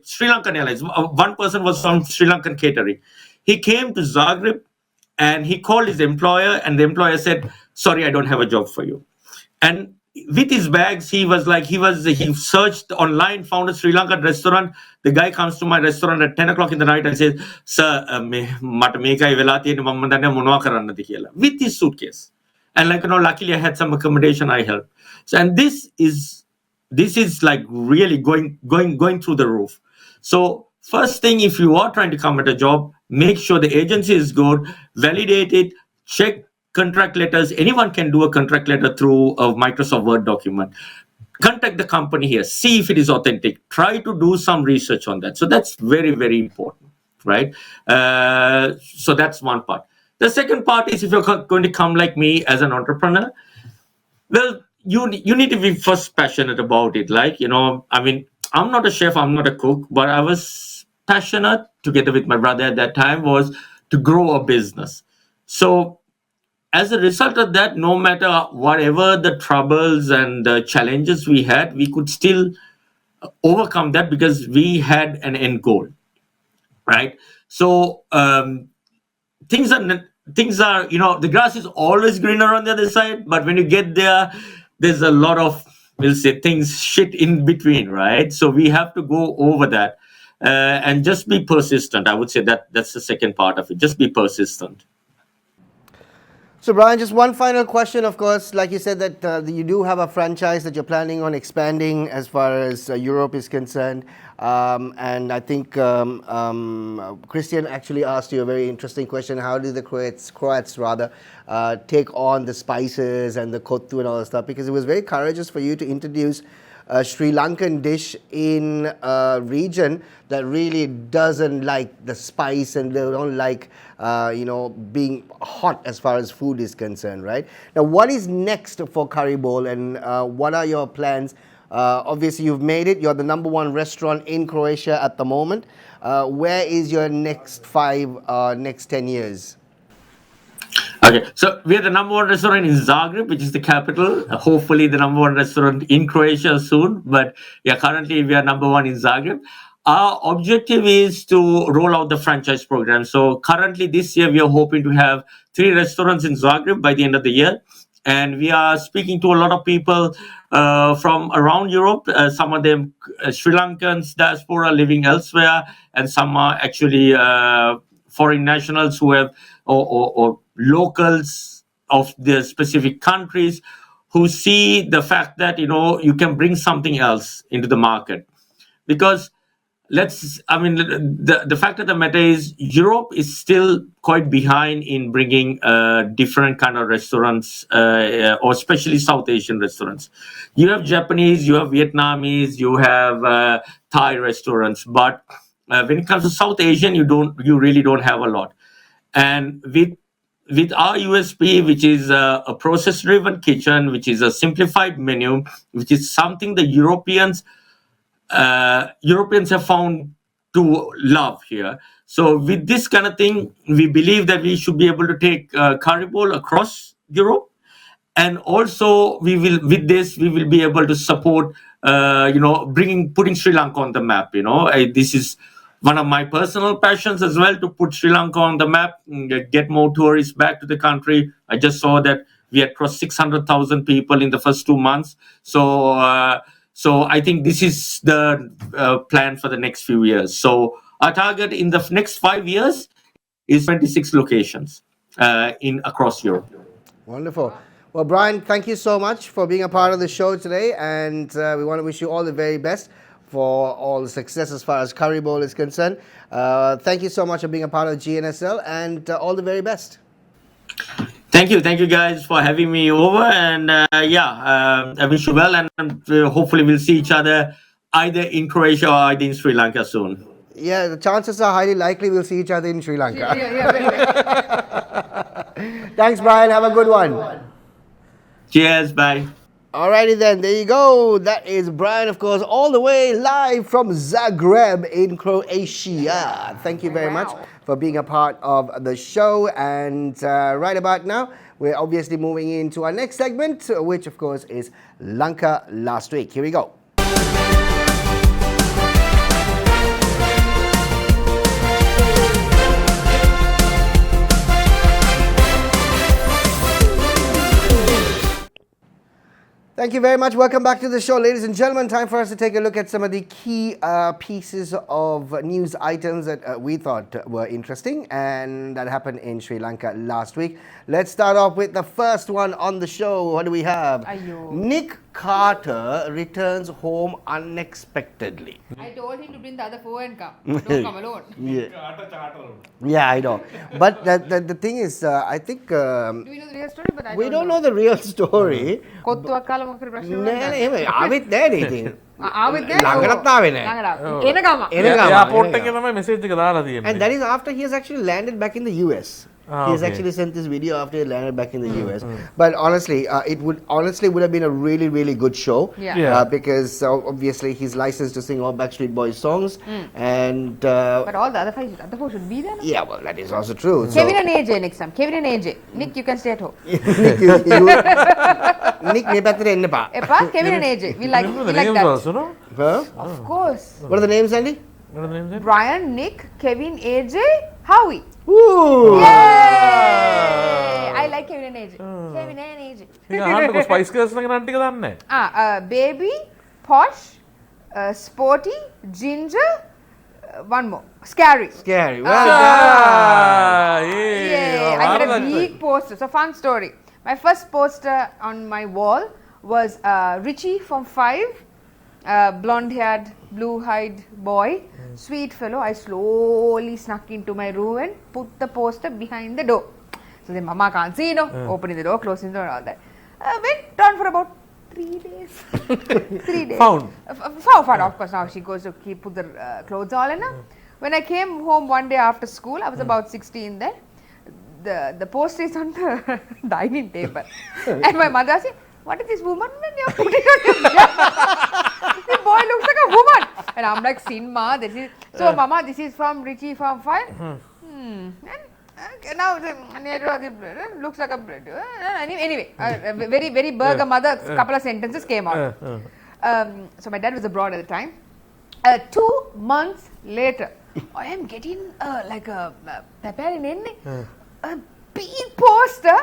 Sri Lankan Airlines. One person was from Sri Lankan catering. He came to Zagreb and he called his employer, and the employer said, "Sorry, I don't have a job for you." And with his bags, he searched online, found a Sri Lankan restaurant. The guy comes to my restaurant at 10 o'clock in the night and says, "Sir, මට මේකයි වෙලා තියෙන්නේ මම දන්නේ මොනවා කරන්නද කියලා." With his suitcase. And luckily I had some accommodation I helped. So, and this is like really going through the roof. So first thing, if you are trying to come at a job, make sure the agency is good, validate it, check contract letters. Anyone can do a contract letter through a Microsoft Word document. Contact the company here, see if it is authentic. Try to do some research on that. So that's very, very important, right? So that's one part. The second part is, if you're going to come like me as an entrepreneur, well, you need to be first passionate about it. I'm not a chef, I'm not a cook, but I was passionate, together with my brother at that time, was to grow a business. So as a result of that, no matter whatever the troubles and the challenges we had, we could still overcome that because we had an end goal, right? So things are, the grass is always greener on the other side, but when you get there, there's a lot of, we'll say, shit in between, right? So we have to go over that and just be persistent. I would say that's the second part of it. Just be persistent. So Brian, just one final question. Of course, like you said, that you do have a franchise that you're planning on expanding as far as Europe is concerned. And I think Christian actually asked you a very interesting question. How do the Croats take on the spices and the kottu and all that stuff? Because it was very courageous for you to introduce a Sri Lankan dish in a region that really doesn't like the spice and they don't like being hot as far as food is concerned, right? Now, what is next for Curry Bowl, and what are your plans? Obviously, you've made it. You're the #1 restaurant in Croatia at the moment. Where is your next 10 years? Okay, so we're the #1 restaurant in Zagreb, which is the capital. Hopefully, the #1 restaurant in Croatia soon. But yeah, currently we are #1 in Zagreb. Our objective is to roll out the franchise program. So currently this year, we are hoping to have 3 restaurants in Zagreb by the end of the year. And we are speaking to a lot of people from around Europe. Some of them Sri Lankans, diaspora living elsewhere, and some are actually foreign nationals who have or locals of the specific countries who see the fact that you can bring something else into the market. Because the fact of the matter is, Europe is still quite behind in bringing different kind of restaurants, or especially South Asian restaurants. You have Japanese, you have Vietnamese, you have Thai restaurants, but when it comes to South Asian, you really don't have a lot. And with our USP, which is a process-driven kitchen, which is a simplified menu, which is something the Europeans have found to love here. So with this kind of thing, we believe that we should be able to take Curry Bowl across Europe. And also we will be able to support, putting Sri Lanka on the map. This is one of my personal passions as well, to put Sri Lanka on the map, get more tourists back to the country. I just saw that we had crossed 600,000 people in the first 2 months. So I think this is the plan for the next few years. So our target in the next 5 years is 26 locations across Europe. Wonderful. Well, Brian, thank you so much for being a part of the show today, and we want to wish you all the very best for all the success as far as Curry Bowl is concerned. Thank you so much for being a part of GNSL, and all the very best. Thank you guys for having me over, and I wish you well, and hopefully we'll see each other either in Croatia or either in Sri Lanka soon. Yeah, the chances are highly likely we'll see each other in Sri Lanka. Thanks, Brian. Have a good one. Cheers, bye. Alrighty then, there you go. That is Brian, of course, all the way live from Zagreb in Croatia. Thank you very much for being a part of the show. And right about now, we're obviously moving into our next segment, which of course is Lanka Last Week. Here we go. Thank you very much. Welcome back to the show, ladies and gentlemen. Time for us to take a look at some of the key pieces of news items that we thought were interesting and that happened in Sri Lanka last week. Let's start off with the first one on the show. What do we have? Ayo. Nick Carter returns home unexpectedly. I told him to bring the other four and come. Don't come alone. Yeah, I know. But the thing is, I think Do we know the real story? But I we don't know the real story. කොත්තුවක් කාලා මොකද ප්‍රශ්න නෑ එහෙම ආවෙත් නෑනේ ඉතින්. ආවෙත් නෑ. ළඟටත් ආවේ නෑ. ළඟට. එන ගම. එයාපෝට් එකේ තමයි මෙසේජ් එක දාලා තියෙන්නේ. And that is after he has actually landed back in the US. He has actually sent this video after he landed back in the US. But honestly, it would have been a really, really good show. Yeah. Because obviously he's licensed to sing all Backstreet Boys songs. And But all the other four should be there. No? yeah, well, that is also true. Kevin and AJ next time. Kevin and AJ. Nick, you can stay at home. Nick, මේ පැත්තට එන්න එපා. එපා. Kevin and AJ. We like Remember the that. names also, no? Huh? Of course. What are the names, Andy? What are the names? Brian, Nick, Kevin, AJ, Howie. Ooh. Yay! I like Kevin and AJ. Kevin and AJ. ඒක අහන්නකො spice girls ළඟ නම් ටික දන්නේ නැහැ. Baby, Posh, Sporty, Ginger, one more. Scary. Scary. Well done. Yay! I got a big poster. So fun story. My first poster on my wall was Richie from 5, blonde-haired, blue-eyed boy, sweet fellow. I slowly snuck into my room and put the poster behind the door. So then Mama can't see, opening the door, closing the door, all that. Went on for about 3 days. 3 days. Found. Found, of course. Now she goes to put the clothes all in. When I came home one day after school, I was about 16 then. The poster is on the dining table. And my mother said, "What is this woman when you're putting on your bed?" The boy looks like a woman. And I'm like, "Sinma, this is..." So, Mama, this is from Richie from 5. And now, looks like a... Anyway, very, very burger mother, couple of sentences came out. So, my dad was abroad at the time. 2 months later, I am getting like a big poster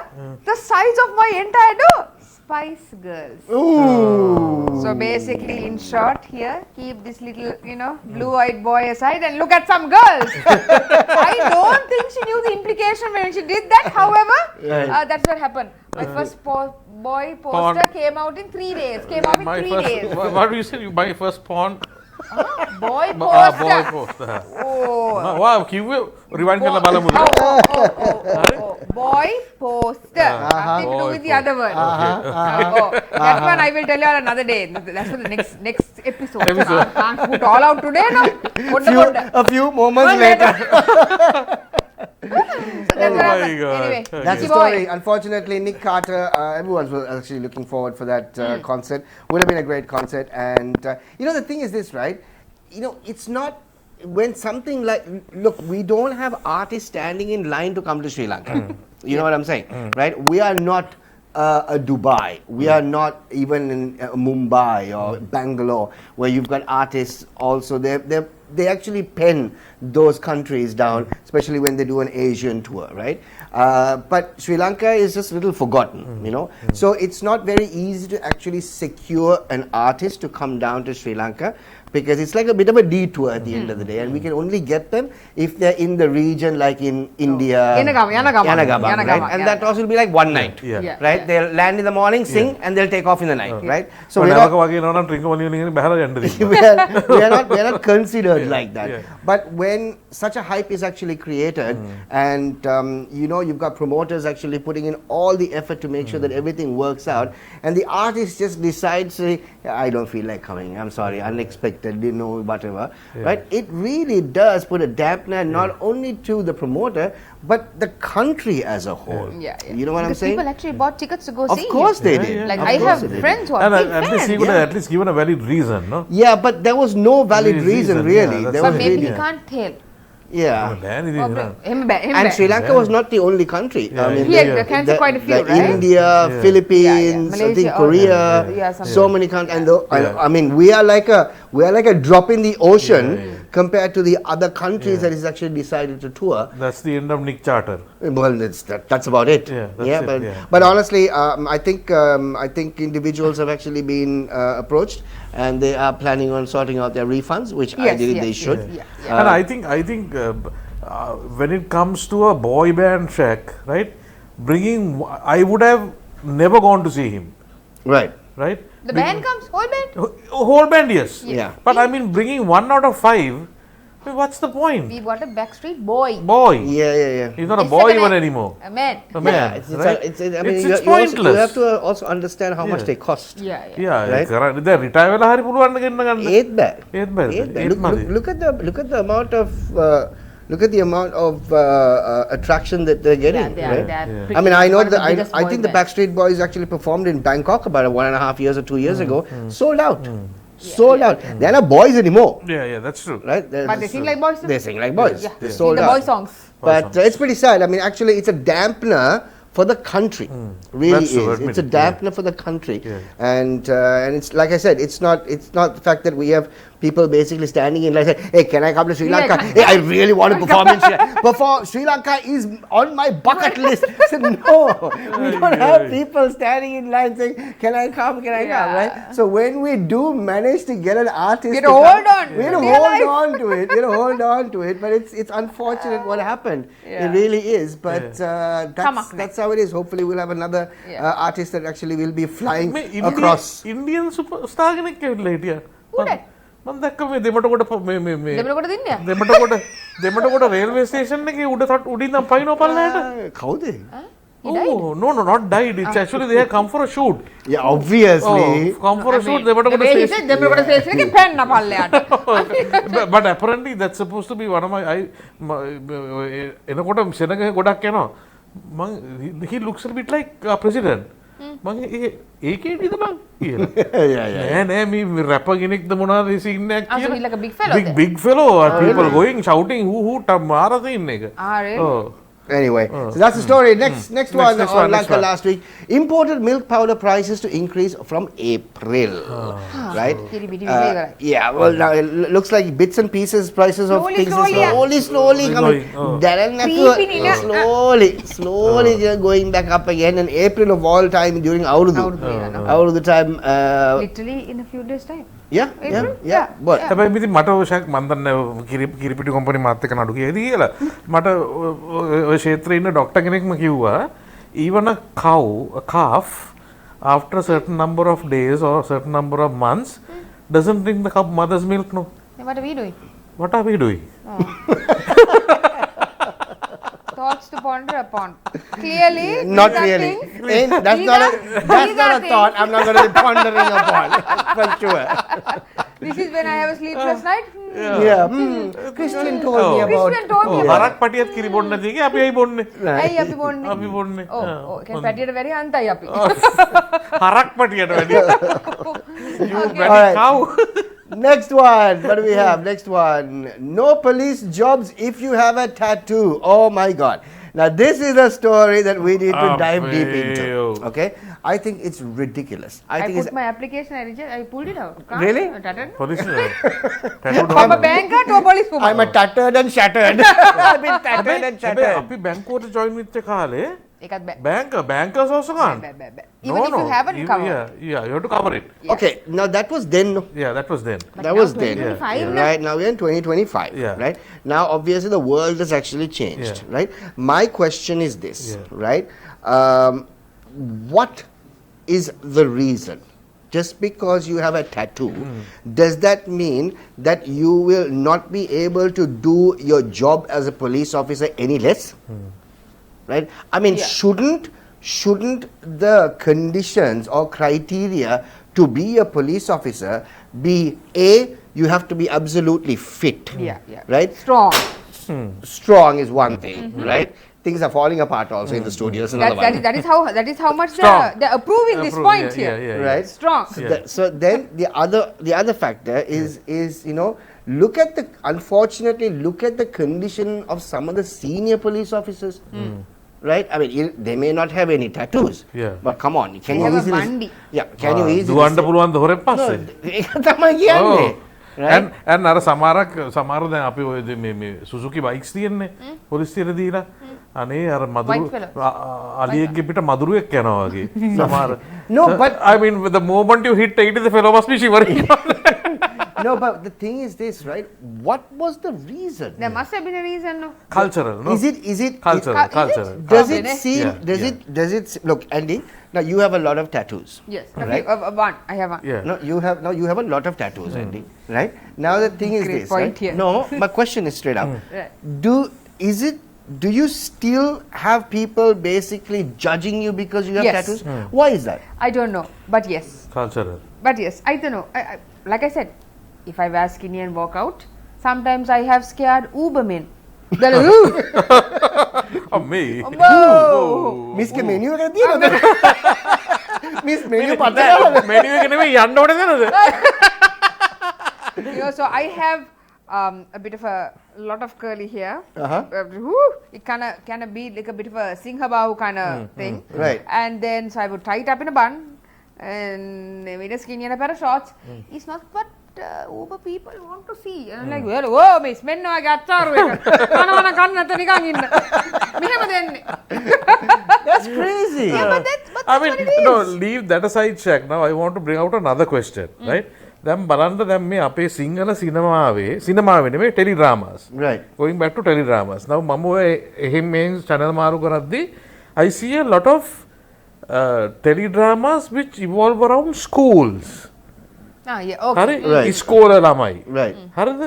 the size of my entire door. Spice Girls. Ooh. So basically, in short, here, keep this little, blue-eyed boy aside and look at some girls. I don't think she knew the implication when she did that. However, that's what happened. My first boy poster came out in 3 days. What do you say? My first porn. Boy poster. Boy poster. Oh. Wow, කිව්වේ rewind කරලා බලමුද? Boy poster. Nothing to do with the other word. That one I will tell you on another day. That's for the next episode. I can't put all out today, no? A few moments later. So that's what happened. Anyway, That's the story. Unfortunately, Nick Carter, everyone was actually looking forward for that concert. Would have been a great concert. And, the thing is this, right? It's not... When something like... Look, we don't have artists standing in line to come to Sri Lanka. You know what I'm saying? Right? We are not... a Dubai. We are not even in Mumbai or Bangalore, where you've got artists also. They actually pen those countries down, especially when they do an Asian tour, right? But Sri Lanka is just a little forgotten, So it's not very easy to actually secure an artist to come down to Sri Lanka, because it's like a bit of a detour at the end of the day, and we can only get them if they're in the region, like in India, Yanagam, right? And that also will be like one night, right? They'll land in the morning, sing, and they'll take off in the night, right? So we are not considered like that. But when such a hype is actually created, and you've got promoters actually putting in all the effort to make sure that everything works out, and the artist just decides, I don't feel like coming, I'm sorry, unexpected, whatever, right? It really does put a dampener not only to the promoter, but the country as a whole. You know what I'm saying? People actually bought tickets to go see him. Of course they did. Like, I have friends who are big fans. At least he could have at least given a valid reason, no? Yeah, but there was no valid reason really. Yeah, There but was maybe really... he can't tell. Yeah. And Sri Lanka was not the only country. Yeah, I mean, There can be quite a few, right? India, Philippines, I think Malaysia, Korea, some so many countries. And Yeah. I mean, we are like a drop in the ocean compared to the other countries that is actually decided to tour. That's the end of Nick Charter. Well, that's about it. Yeah, that's it, yeah. But honestly, I think individuals have actually been approached, and they are planning on sorting out their refunds, which ideally they should. And I think when it comes to a boy band Shaq, right? I would have never gone to see him, Right. right? The band comes, whole band. Whole band, yes. Yeah. But I mean, bringing 1 out of 5, what's the point? We got a Backstreet Boy. Boy. Yeah. He's not a It's boy like even an- anymore. A man. A man. It's right? I mean, It's pointless. you have to also understand how much Yeah. they cost. Yeah. Yeah, Right? දැන් retire වෙලා හරි පුළුවන් ද ගෙන්න ගන්න. Eight bag. ඒත් බැරිද? Eight bag. ඒත් මදි. Look at the amount of attraction that they're getting. They right? are I mean, I know one of the I biggest think boy the bands. Backstreet Boys actually performed in Bangkok about 1.5 years or 2 years ago. Sold out. Sold out. They're not boys anymore, Yeah, that's true. right? But they sing like boys. They sing like boys. Yeah. They Sing sold the out. boy songs. But it's pretty sad. I mean, actually, it's a dampener for the country. Really That's true, is. admit It's a it, yeah. dampener for the country. Yeah. And it's like I said, it's not the fact that we have people basically standing in line saying, hey, can I come to Sri Yeah, Lanka? can- Hey, I really want to perform in Sri Lanka. Sri Lanka is on my bucket list. I said, no, we don't have people standing in line saying, can I come? Can I come? Right? So when we do manage to get an artist, We have to to hold come, on. we have to Real hold life. on to it. We have to hold on to it. But it's unfortunate what happened. Yeah. It really is. But that's how it is. Hopefully, we'll have another artist that actually will be flying across. Indian superstar කෙනෙක් ඇවිල්ලා හිටියා. Who that? මම දැක්ක මේ දෙමටකොට මේ දෙමළකොට දින්නේ? දෙමටකොට railway station එකේ උඩින් නම් පයින්ව පල්ලෙහාට. කවුද? He died? Oh, no, not died. It's actually they have come for a shoot. Yeah, obviously. Come for a shoot. The දෙමටකොට way he station. said, දෙමළකොට station එකේ පැන්න පල්ලෙහාට. But apparently that's supposed to be one of my එනකොට සෙනග ගොඩක් යනවා. He looks a bit like a president. මං ඒකේටිද මං කියලා. නෑ මේ රැපර් කෙනෙක්ද මොනවද සීන් එකක් Ah, so කියලා. he's like a big fellow then? Big fellow. People going shouting who මාර සීන් එක. Ah, really? Oh. Anyway, so that's the story. Next one next on one, next Lanka one. last week. Imported milk powder prices to increase from April. Right? Yeah, well, now it looks like bits and pieces prices of Slowly, things slowly, are slowly coming. Creeping in a- Slowly they're going back up again. And April of all time during Aurudu time. Literally in a few days' time. Yeah. What? හැබැයි ඉතින් මට ඔය ෂැක් මන් දන්නේ කිරිපිටි company මාත් එක්ක නඩු කියේදී කියලා මට ඔය ක්ෂේත්‍රයේ ඉන්න ඩොක්ටර් කෙනෙක්ම කිව්වා even a calf after a certain number of days or certain number of months doesn't drink the mother's milk. No, Then what are we doing? what are we doing? Thoughts to ponder upon. Clearly, Not these are really. things- That's these not are- a these are thought things- I'm not going to be pondering upon. For sure. This is when I have a sleepless night. Yeah. Christian told me about. Christian told me about. හරක් පටියත් කිරි බොන්න නැති එක අපි ඇයි බොන්නේ? ඇයි අපි බොන්නේ? අපි බොන්නේ. Oh, okay. පැටියට වැඩි අන්තයි අපි. හරක් පටියට වැඩි. You bloody Alright. cow. Next one. What do we have? Next one. No police jobs if you have a tattoo. Oh my God. Now this is a story that we need to dive deep into. Okay. I think it's ridiculous. I think put it's my application, I pulled it out. Can't- Really? Tattered. Police From a banker to a police woman. I'm a tattered and shattered. I've been tattered and හැබැයි shattered. අපි බැංකුවට join වෙච්ච කාලේ ඒකත් බෑ. bankers also can't. බෑ. Even if you haven't covered. Yeah, you have to cover it. Yeah. Okay. Now that was then. No? Yeah, that was then. But That now was then. 2025 now. Right now we're in 2025. Yeah. Right now, obviously the world has actually changed. Yeah. Right. My question is this. Yeah. Right. What is the reason? Just because you have a tattoo, does that mean that you will not be able to do your job as a police officer any less? Right? I mean, Yeah. shouldn't the conditions or criteria to be a police officer be A, you have to be absolutely fit. Yeah. Right? Strong. Strong is one thing, right? Things are falling apart also in the studios. Another one. That is how much Strong. they're approving this point Yeah, here. yeah, yeah. Right? Strong. So, so then the other factor is Unfortunately, look at the condition of some of the senior police officers. Right? I mean, they may not have any tattoos. Yeah. But come on, can They you have a easily... Mandi. Yeah, can you easily... දුවන්න පුළුවන් ද හොරෙන් No, පස්සේ? ඒක තමයි කියන්නේ. Right? and අර සමහර දැන් අපි ඔය මේ සුසුකි බයික්ස් තියෙන්නේ පොලිසියට දීලා අනේ අර මදුරු White fellows. අලියෙක්ගේ පිට මදුරුවෙක් යනවා වගේ සමහර No, but... I mean the moment you hit 80 the fellow must be shivering. No, but the thing is this, right? What was the reason? There must have been a reason, no? Cultural, no? Is it Cultural. does it Yeah, seem does it look, Andy, now you have a lot of tattoos. Yes. Right? One. I have one. Yeah. No, you have a lot of tattoos, Andy, right? Now the thing is Great this, point right? here. No, my question is straight up. Right. Do you still have people basically judging you because you have Yes. tattoos? Why is that? I don't know, but yes. Cultural. But yes, I don't know. Like I said, if I wear skinny and walk out, sometimes I have scared Ubermen. They're like, "Ooh, Oh me. whoa." Miss ke menu එක තියෙනවද? Miss menu පතර. මෙනියු එක නෙමෙයි යන්න ඕනේ නේද? You know, so I have a bit of a lot of curly hair. It kind of be like a bit of a Singhabahu kind of thing. Right. And then so I would tie it up in a bun and with a skinny and a pair of shorts. It's not what Uber people want to see. And I'm like, well, whoa, miss, men no, I got taru. Kanana kanna ta nikan inna. Mehema denne. That's crazy. Yeah, but that's I mean, what it is. no, leave that aside, Shaq. Now I want to bring out another question, right? දැන් බලන්න දැන් මේ අපේ සිංහල සිනමාවේ නෙමෙයි ටෙලිඩ්‍රාමාස්. Right. Going back to teledramas. Now මම ඔය එහෙම මේ channel මාරු කරද්දී I see a lot of teledramas which evolve around schools. Yeah, okay. හරි? Right. ඉස්කෝල ළමයි. Right. හරිද?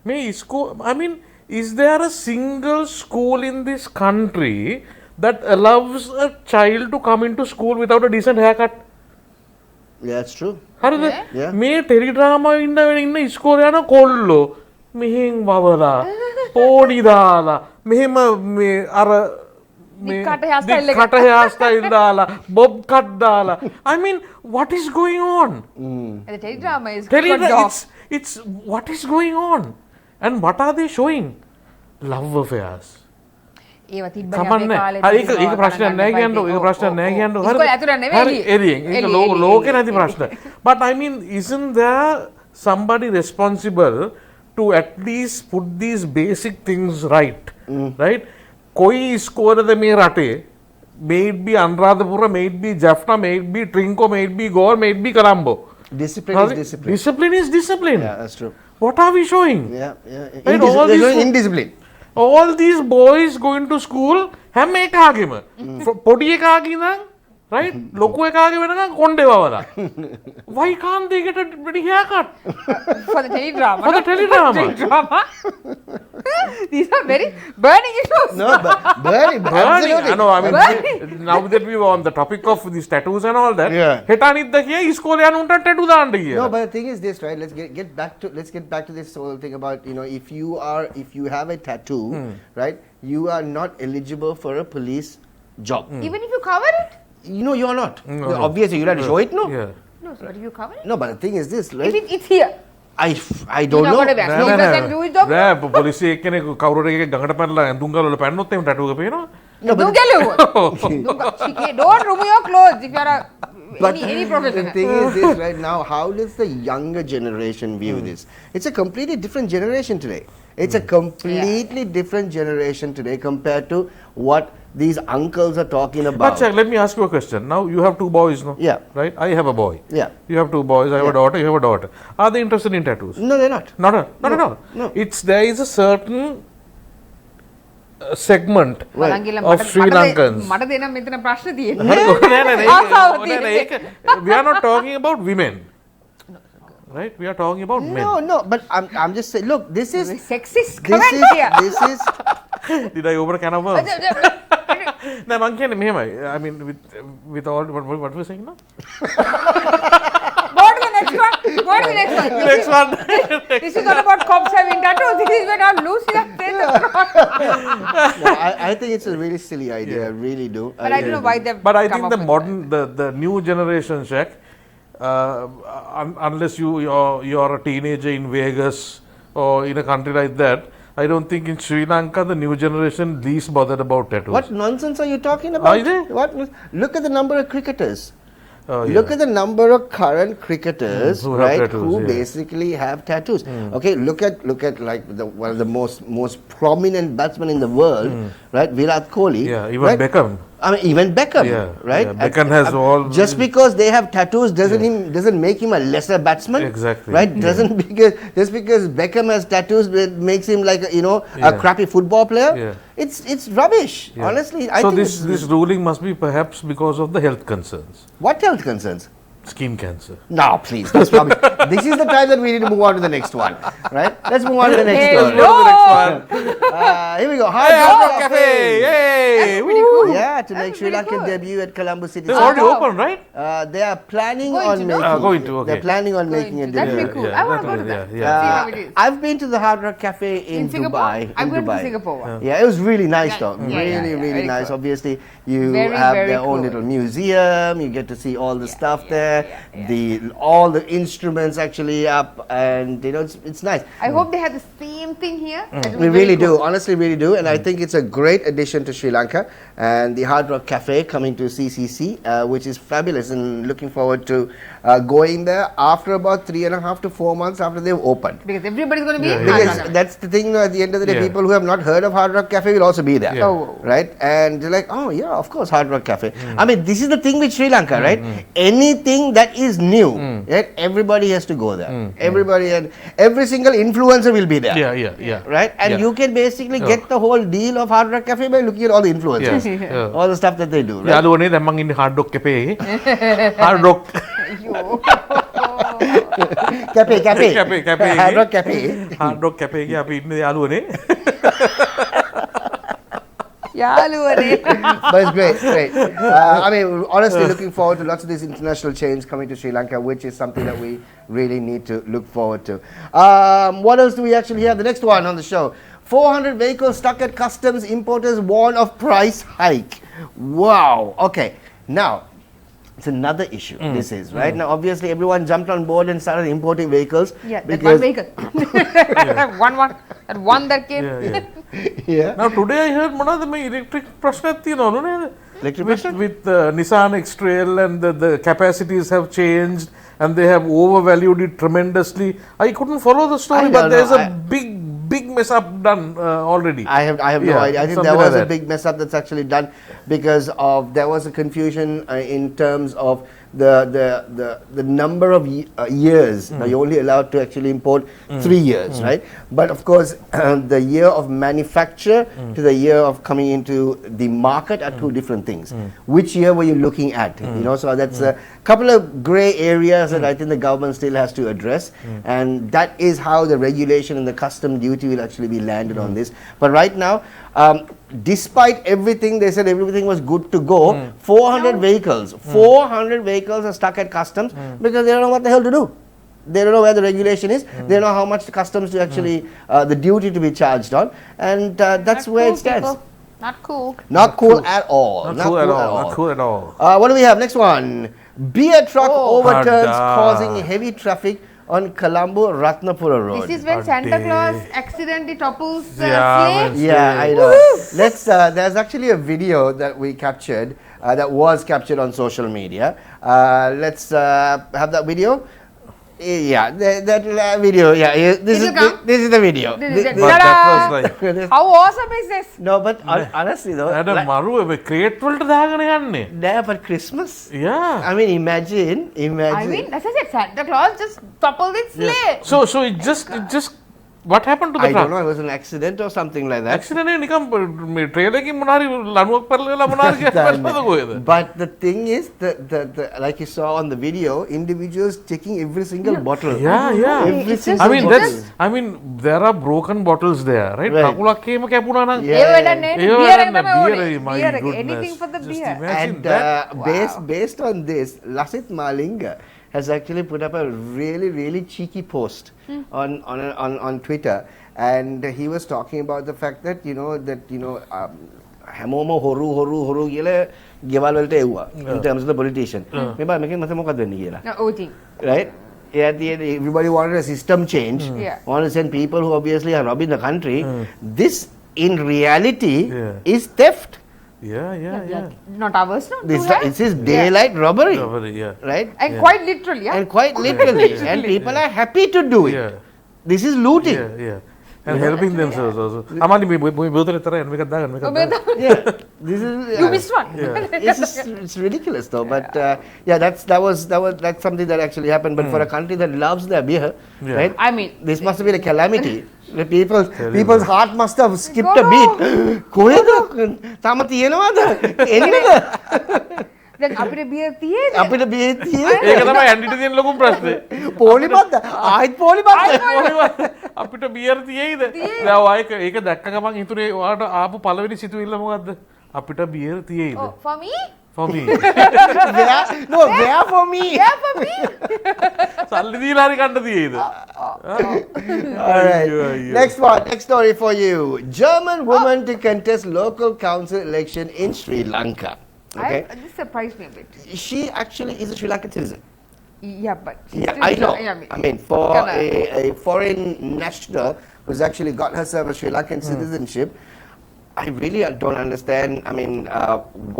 මේ I mean, is there a single school in this country that allows a child to come into school without a decent haircut? Yeah, that's true. හරිද? Yeah. මේ teledrama ඉන්න ඉස්කෝලේ යන කොල්ලෝ මෙහෙන් වවලා පෝඩි දාලා මෙහෙම මේ අර Big cut hairstyle එක. cut hairstyle දාලා bob cut දාලා I mean what is going on? And the teledrama is It's what is going on? And what are they showing? Love affairs. ඒව තිබ්බනේ අපේ කමන්නේ. කාලේ. හරි ඒක ප්‍රශ්නයක් නැහැ කියන්නෝ. ඒක ප්‍රශ්නයක් නැහැ කියන්නෝ. ඉස්කෝලේ ඇතුළේ නෙවෙයි එළියෙන්. ඒක ලෝකේ නැති ප්‍රශ්න. But I mean isn't there somebody responsible to at least put these basic things right? Right? कोई ඉස්කෝලේද මේ රටේ? May it be Anuradhapura, may it be Jaffna, may it be Trinco, may it be Gore, may it be Colombo. Discipline is discipline. Discipline is discipline. Yeah, that's true. What are we showing? Yeah. Right, all They're these- showing indiscipline. All these boys going to school හැම එකාගෙම පොඩි එකාගේ ඉඳන් right ලොකු එකාගේ වෙනකන් කොණ්ඩේ වවලා why can't they get a pretty haircut For the teledrama. for the teledrama? Teledrama. These are very burning issues. No, but burning, Burning. absolutely. I know, I mean, Burning. now that we were on the topic of these tattoos and all that, Yeah. හෙට අනිද්ද කිය ඉස්කෝලේ යන උන්ට tattoo දාන්න No, කියලා. but the thing is this, right? Let's get back to this whole thing about, you know, if you have a tattoo, right, you are not eligible for a police job. Even if you cover it? You know, you're not. No. Obviously, you'll have to show it, no? Yeah. No, so what if you cover it? No, but the thing is this, If right? it's here. I You're don't not know. gonna wear. No, but then do it job. නෑ පොලිසිය එක්කෙනෙක් කවුරුර එකේ ගඟට පැනලා ඇඳුම් ගලවල පැන්නොත් එහෙම tattoo එක පේනවා. No, but Don't get it. Don't remove your clothes if you're any the professional. thing is this, right now, how does the younger generation view this? It's a completely different generation today. It's a completely different generation today compared to what these uncles are talking But about. Shaq, let me ask you a question. Now you have two boys, no? Yeah. Right? I have a boy. Yeah. You have two boys. I have a daughter. You have a daughter. Are they interested in tattoos? No, they're not. Not at all. No. There is a certain segment බලංගිල්ල of Sri Lankans. මට දෙන මෙතන ප්‍රශ්න තියෙනවා. නෑ, ආසාව නෑ, තියෙන ඒක we are not talking about women. Right? We are talking about men. No, but I'm just saying, look, this is Sexist comment here. this is Did I open a can of worms? නෑ මං කියන්නේ මෙහෙමයි. I mean with all what we saying now? Go to the next one. Go to the next one. Next one. This is not about cops having tattoos. This is when I'm losing a faith. no, I think it's a really silly idea. I really do. But I don't know why they've But I come think up the with modern, the new generation, Shaq, unless you're a teenager in Vegas or in a country like that, I don't think in Sri Lanka the new generation least bothered about tattoos. What nonsense are you talking about? Are they? What? Look at the number of cricketers. Oh, yeah. Look at the number of current cricketers, who have right? tattoos, Who yeah. basically have tattoos. Okay, look at like one of the most prominent batsmen in the world, right? Virat Kohli. Yeah, even right? Beckham. I mean, even Beckham, Yeah, right? yeah, Beckham has all Just because they have tattoos doesn't make him a lesser batsman. Exactly. Right? Just because Beckham has tattoos, it makes him like a Yeah. crappy football player. Yeah. It's rubbish. Yeah. Honestly, I So think this ruling must be perhaps because of the health concerns, what health concerns? skin cancer. No, please. That's rubbish. This is the time that we need to move on to the next one, right? Let's move on to the next Hey, story. no. Here we go. Hey, Hard Rock Cafe! Hey! Pretty woo. cool. Yeah, to That's make Sri pretty Lankan cool. debut at Colombo City. They've Centre. already opened, right? They are planning Going on to, no? making. Going to, okay. They're planning on Going making a to. That'd debut. be cool. I wanna go to yeah, that. yeah. See how it is. I've been to the Hard Rock Cafe in Singapore? Dubai. I'm in going Dubai. to Singapore one. Yeah, it was really nice Yeah, though. yeah, yeah, Really, yeah, really very nice. cool. Obviously, you Very, have very their own cool. little museum. You get to see all the stuff there. yeah. All the instruments actually up, and it's nice. I hope they have the same thing here. That would be We very really cool. do, honestly, really do, and I think it's a great addition to Sri Lanka. And the Hard Rock Cafe coming to CCC, which is fabulous, and looking forward to going there after about 3.5 to 4 months after they've opened. Because everybody's going to be Yeah, in yeah. Hard Because Rock. that's the thing, at the end of the day, Yeah. people who have not heard of Hard Rock Cafe will also be there. Yeah. Oh. Right? And they're like, oh, yeah, of course, Hard Rock Cafe. I mean, this is the thing with Sri Lanka, right? Anything that is new, right? Everybody has to go there. Everybody, and every single influencer will be there. Yeah. Right? And Yeah. you can basically get the whole deal of Hard Rock Cafe by looking at all the influencers. Yeah. All the stuff that they do, right? යාළුවනේ දැන් මං ඉන්නේ Hard Rock Cafe එකේ. Hard Rock Cafe. Cafe Hard Rock Cafe. Hard Rock Cafe එකේ අපි ඉන්නේ යාළුවනේ. යාළුවනේ. But it's great. I mean, honestly, looking forward to lots of these international chains coming to Sri Lanka, which is something that we really need to look forward to. What else do we actually have? The next one on the show. 400 vehicles stuck at customs, importers warn of price hike. Wow. Okay. Now, it's another issue. This is, right? Now, obviously, everyone jumped on board and started importing vehicles. Yeah, that because, one vehicle. That one that came. Yeah. Yeah. Now today I heard මොනවද මේ electric ප්‍රශ්නයක් තියෙනවලු නේද? Electric With Nissan X-Trail and the capacities have changed and they have overvalued it tremendously. I couldn't follow the story, I but don't there's know. a big mess up done already. I have no Yeah, idea. I think something there was like a that. big mess up that's actually done because of there was a confusion in terms of the number of years. Now you're only allowed to actually import 3 years, right? But of course, the year of manufacture to the year of coming into the market are two different things. Which year were you looking at? So that's a couple of gray areas that I think the government still has to address, and that is how the regulation and the custom duty will actually be landed on this. But right now, despite everything, they said everything was good to go. 400 vehicles are stuck at customs because they don't know what the hell to do. They don't know where the regulation is. They don't know how much the customs to actually, the duty to be charged on, and that's Not where cool, it stands. people. Not cool. Not cool at all. Not cool at all. Not cool at all. What do we have? Next one. Beer truck overturns, Ada. causing heavy traffic on Colombo Ratnapura Road. This is when Santa Ade. Claus accidentally topples Yeah, sleigh. Yeah, I know. Let's. There's actually a video that we captured that was captured on social media. Let's have that video. Yeah, that video. Yeah, this It will come. this is the video. This is it. But that Ta-da! was like How awesome is this? No, but honestly though, අර මරුව ක්‍රේට් වලට දාගෙන යන්නේ. yeah, but Christmas. Yeah. I mean, imagine. I mean, as I said, Santa Claus just toppled its sleigh. So it just what happened to the I truck? don't know. It was an accident or something like that. Accident නිකම් මේ trailer එකකින් මොනාරි ලණුවක් පෙරලලා මොනාරි කියලා කොහෙද? But the thing is, the like you saw on the video, individuals taking every single bottle. Yeah. Every It's single just- I mean there are broken bottles there, right? Right. කකුලක් එහෙම කැපුණා නම් Yeah. ඒ වැඩක් නෑ. ඒ Beer වැඩක් එක තමයි නෑ. ඕනේ. Beer, my Beer එක. goodness. Anything for the Just beer. imagine And that. based on this, Lasit Malinga has actually put up a really cheeky post on Twitter, and he was talking about the fact that හැමෝම හොරු කියලා ගෙවල් වලට එව්වා in terms of the politician. මේ බා මේකෙන් මත මොකක්ද වෙන්නේ කියලා. No, voting. Right? at the end, everybody wanted a system change. Yeah. Want to send people who obviously are robbing the country. This, in reality, Yeah. is theft. Yeah. Not ours, no. This too, is daylight robbery, Yeah. right? And quite literally, yeah. And quite literally, and people are happy to do it. Yeah. This is looting. Yeah. And helping themselves also. Amani, we both are there and we got that. Yeah, this is. You missed one. It's ridiculous though, but that's something that actually happened. But for a country that loves their beer, right? I mean, This must have been a calamity. The people's heart must have skipped a Go. beat. කොහෙද? තාම තියෙනවද? එන්නද? දැන් අපිට beer තියෙද? අපිට beer තියෙන්නේ. ඒක තමයි ඇන්ඩිට තියෙන ලොකුම ප්‍රශ්නේ. පොලිමත්ද? ආයෙත් පොලිමත්ද? අපිට බියර් තියෙයිද? දැන් ඒක දැක්ක ගමන් හිතුනේ ඔයාලට ආපු පළවෙනි සිතුවිල්ල මොකද්ද? අපිට beer තියෙයිද? Oh, for me? For me. Where for me? Yeah, for me. සල්ලි දීලා හරි කන්න තියෙයිද? All right. Next story for you. German woman to contest local council election in Sri Lanka. Okay. This surprised me a bit. She actually is a Sri Lankan citizen. Yeah, but Yeah, still, I know. yeah, I mean, for Kinda. a foreign national who's actually got herself a Sri Lankan citizenship, I really don't understand. I mean,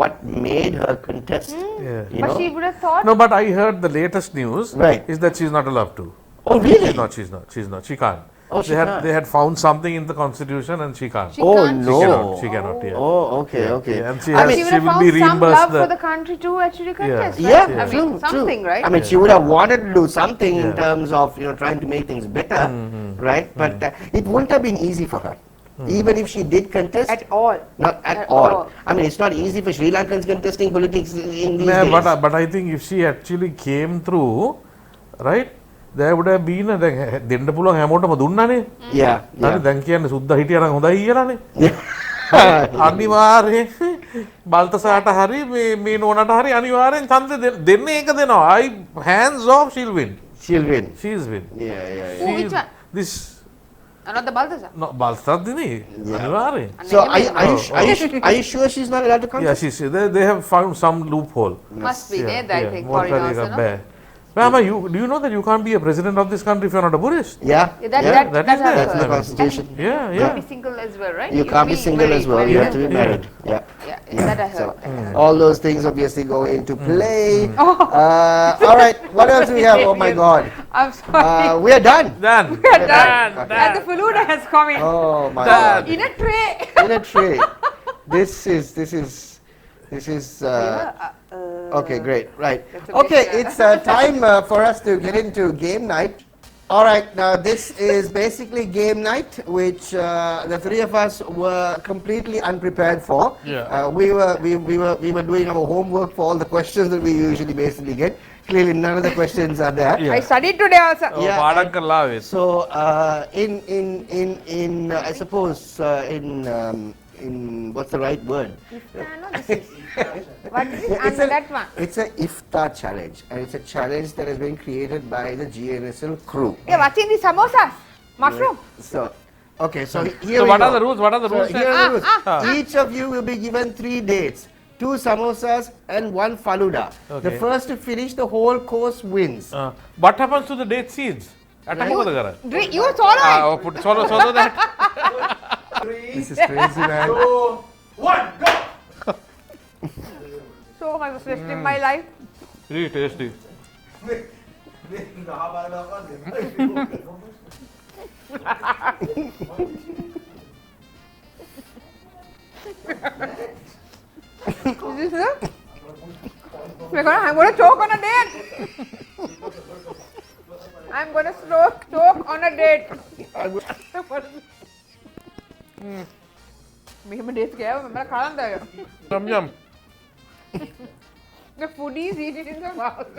what made her contest? Yeah. You but know? she would have thought. No, but I heard the latest news Right. is that she's not allowed to. Oh, really? She's not. She can't. Oh, she can't. They had found something in the constitution and she can't. She Oh, can't. no. She cannot. Yeah. Oh, okay, Yeah, okay. yeah, and she I has- mean, She would she have will found be some reimbursed love the- for the country to actually contest, Yeah. right? yeah, I true, mean, something, true. right? I mean, she would have wanted to do something in Yeah. terms of trying to make things better, right? But it wouldn't have been easy for her, even if she did contest. At all. Not at At all. all. I mean, it's not easy for Sri Lankans contesting politics in these Yeah, days. but I think if she actually came through, right, there would have been දැන් දෙන්න පුළුවන් හැමෝටම දුන්නානේ. Yeah, හරි yeah. දැන් කියන්නේ සුද්දා හිටියා නම් හොඳයි කියලානේ. අනිවාර්යෙන් බල්තසාට හරි මේ නෝනට හරි අනිවාර්යෙන් ඡන්දෙ දෙන්නේ ඒක දෙනවා. Hands off, she'll win. She'll win. She's win. Yeah, yeah, Who, which one? This Another Balthazar. no බල්තසාත් දිනේ අනිවාර්යෙන්. So are you sure she's not allowed to Yeah, contest? they have found some loophole. Must be there, I think, මොකක් foreigners, හරි you එකක් know? බෑ. Mama, do you know that you can't be a president of this country if you're not a Buddhist? Yeah, Yeah, that yeah. that I've is there. That's the heard. constitution. And Yeah, you yeah. can't be single as well, right? You can't be single as well. You have to be Yeah. married. Yeah. Yeah, that I So heard. all those things obviously go into play. All right, what else do we have? Oh my God, I'm sorry. we are done. Done. We are done. Okay. And the Faluda has come in. Oh my Done. God, In a tray. in a tray. This is. Okay, great. Right. That's a Okay, bit, it's time for us to get into game night. All right, now this is basically game night, which the three of us were completely unprepared for. Yeah. We were doing our homework for all the questions that we usually basically get. Clearly, none of the questions are there. Yeah. I studied today also. Yeah. පාඩම් කරලා ආවේ. So in I suppose in what's the right word? No, this is. What is it? It's And that one. It's a iftar challenge, and it's a challenge that has been created by the Gnsl crew. Yeah, what's in the samosas? Mushroom. So, okay, so here So we what go. are the rules? What are the So rules? here are the Ah, rules. Each of you will be given 3 dates, 2 samosas and 1 faluda. The Okay. first to finish the whole course wins. What happens to the date seeds? අට මොකද කරන්නේ? Drink. You swallow it. Swallow that. This is crazy, man. So much stress in my life. Really tasty. Is this it? I'm going to choke on a date. I'm going to choke on a date. මෙහෙම date ගෑව මම කලන් දාගන්න. Yum yum. The foodies eat it in the mouth.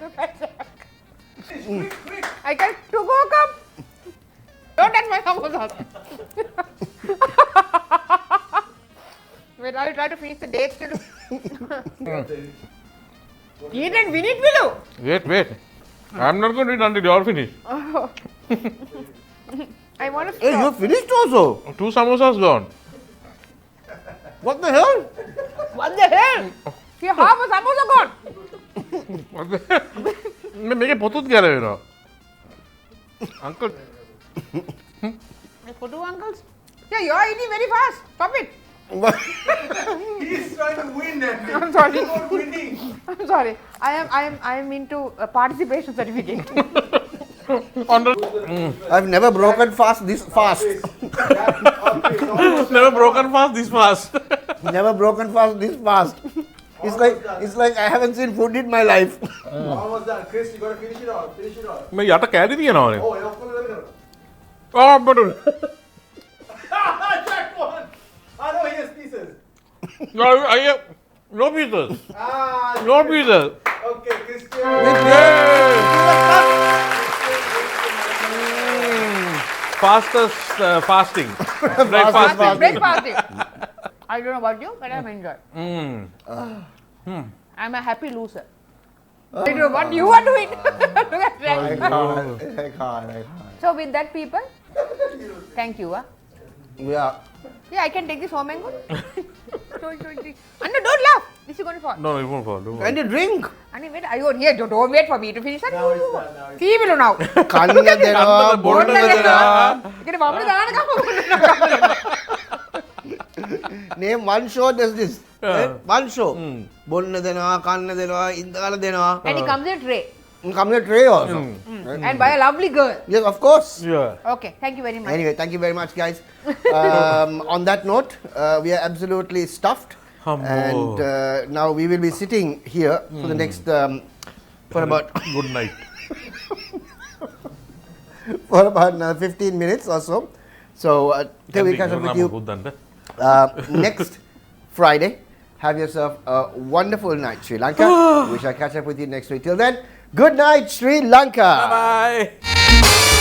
Look at that. I got 2 go cup. Don't touch my samosas. Wait, I'll try to finish the dates too. Eat and win it, Vilu. Wait. I'm not going to eat until you're finished. I want to Hey, stop. you're finished also. 2 samosas gone. What the hell? What the hell? You half a samosa gone. මේක පොතුත් ගැලවෙනවා. Uncle Photo uncles? Yeah, you are eating very fast. Stop it. He's trying to win that. I'm sorry. He's not winning. I'm sorry. I am into a participation certificate. I've never broken fast this fast. never broken fast this fast. Never broken fast this fast. It's like I haven't seen food in my life. Almost done. Chris, you gotta finish it off. Finish it off. මේ යට කෑලි තියෙනවනේ. Oh, you're full of it. අප්පඩු. Jack won! I know he has pieces. No pieces. Ah, No pieces. okay, Christian. Fastest fasting. Breakfast fasting. Breakfasting. I don't know about you, but I'm enjoying. I'm a happy loser. I don't know what you are doing. Look at that. I can't. So with that, people, thank you. Yeah. Yeah, I can take this home and go. Anna, don't laugh. This is going to fall. No, it won't fall. Don't And you drink. Anna, wait. Are you here? Don't wait for me to finish that. Now it's done. Now it's See you now. කන්න දෙනවා බොන්න බොන්න දෙනවා. Ikane mamma daana kama. Name one show does this. Yeah. One show. බොන්න දෙනවා කන්න දෙනවා ඉන්දකල දෙනවා. And he comes in a tray. Come to tray also. And by a lovely girl. Yes, of course. Yeah. Okay, thank you very much. Anyway, thank you very much, guys. On that note, we are absolutely stuffed, and now we will be sitting here for the next for about Good night. for about 15 minutes or so. So till we catch up with you next Friday. Have yourself a wonderful night, Sri Lanka. We shall catch up with you next week. Till then, good night, Sri Lanka. Bye.